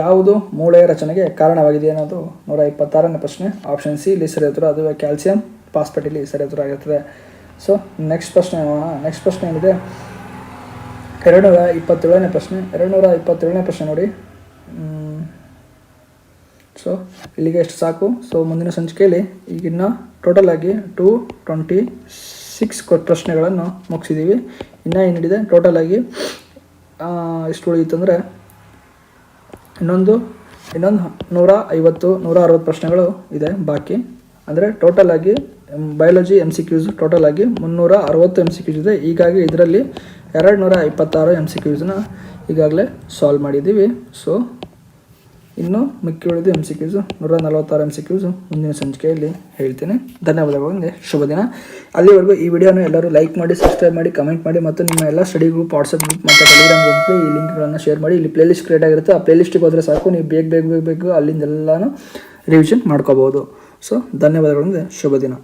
ಯಾವುದು ಮೂಳೆಯ ರಚನೆಗೆ ಕಾರಣವಾಗಿದೆ ಅನ್ನೋದು 126ನೇ ಪ್ರಶ್ನೆ. ಆಪ್ಷನ್ ಸಿ ಇಲ್ಲಿ ಸರಿಯಾದ ಉತ್ತರ, ಅದು ಕ್ಯಾಲ್ಸಿಯಂ ಫಾಸ್ಫೇಟ್ ಇಲ್ಲಿ ಸರಿಯಾದ ಉತ್ತರ ಆಗಿರುತ್ತದೆ. ಸೊ ನೆಕ್ಸ್ಟ್ ಪ್ರಶ್ನೆ ನೋಡೋಣ. ನೆಕ್ಸ್ಟ್ ಪ್ರಶ್ನೆ ಏನಿದೆ 227ನೇ ಪ್ರಶ್ನೆ. 227ನೇ ಪ್ರಶ್ನೆ ನೋಡಿ. ಸೊ ಇಲ್ಲಿಗೆ ಎಷ್ಟು ಸಾಕು. ಸೊ ಮುಂದಿನ ಸಂಚಿಕೆಯಲ್ಲಿ ಈಗಿನ್ನ ಟೋಟಲ್ ಆಗಿ 226 ಪ್ರಶ್ನೆಗಳನ್ನು ಮುಗಿಸಿದ್ದೀವಿ. ಇನ್ನೂ ಏನಿದೆ ಟೋಟಲ್ ಆಗಿ ಎಷ್ಟು ಉಳಿಯಿತು ಅಂದರೆ ಇನ್ನೊಂದು 150-160 ಪ್ರಶ್ನೆಗಳು ಇದೆ ಬಾಕಿ. ಅಂದರೆ ಟೋಟಲ್ ಆಗಿ ಬಯಾಲಜಿ MCQs ಟೋಟಲ್ ಆಗಿ 360 MCQs ಇದೆ. ಹೀಗಾಗಿ ಇದರಲ್ಲಿ 226 MCQsನ ಈಗಾಗಲೇ ಸಾಲ್ವ್ ಮಾಡಿದ್ದೀವಿ. ಸೊ ಇನ್ನು ಮಿಕ್ಕಿ ಉಳಿದು MCQs 146 MCQs ಮುಂದಿನ ಸಂಚಿಕೆಯಲ್ಲಿ ಹೇಳ್ತೀನಿ. ಧನ್ಯವಾದಗಳು. ಶುಭ ದಿನ. ಅಲ್ಲಿವರೆಗೂ ಈ ವಿಡಿಯೋನ ಎಲ್ಲರೂ ಲೈಕ್ ಮಾಡಿ, ಸಬ್ಸ್ಕ್ರೈಬ್ ಮಾಡಿ, ಕಮೆಂಟ್ ಮಾಡಿ ಮತ್ತು ನಿಮ್ಮ ಎಲ್ಲ ಸ್ಟಡಿ ಗ್ರೂಪ್, ವಾಟ್ಸಪ್ ಗ್ರೂಪ್ ಮತ್ತು ಟೆಲಿಗ್ರಾಮ್ ಗ್ರೂಪ್ಗೆ ಈ ಲಿಂಕ್ಗಳನ್ನು ಶೇರ್ ಮಾಡಿ. ಇಲ್ಲಿ ಪ್ಲೇಲಿಸ್ಟ್ ಕ್ರಿಯೇಟ್ ಆಗಿರುತ್ತೆ. ಆ ಪ್ಲೇಲಿಸ್ಟಿಗೆ ಹೋದರೆ ಸಾಕು, ನೀವು ಬೇಗ ಅಲ್ಲಿಂದೆಲ್ಲನೂ ರಿವಿಷನ್ ಮಾಡ್ಕೋಬೋದು. ಸೊ ಧನ್ಯವಾದಗಳು. ಶುಭ ದಿನ.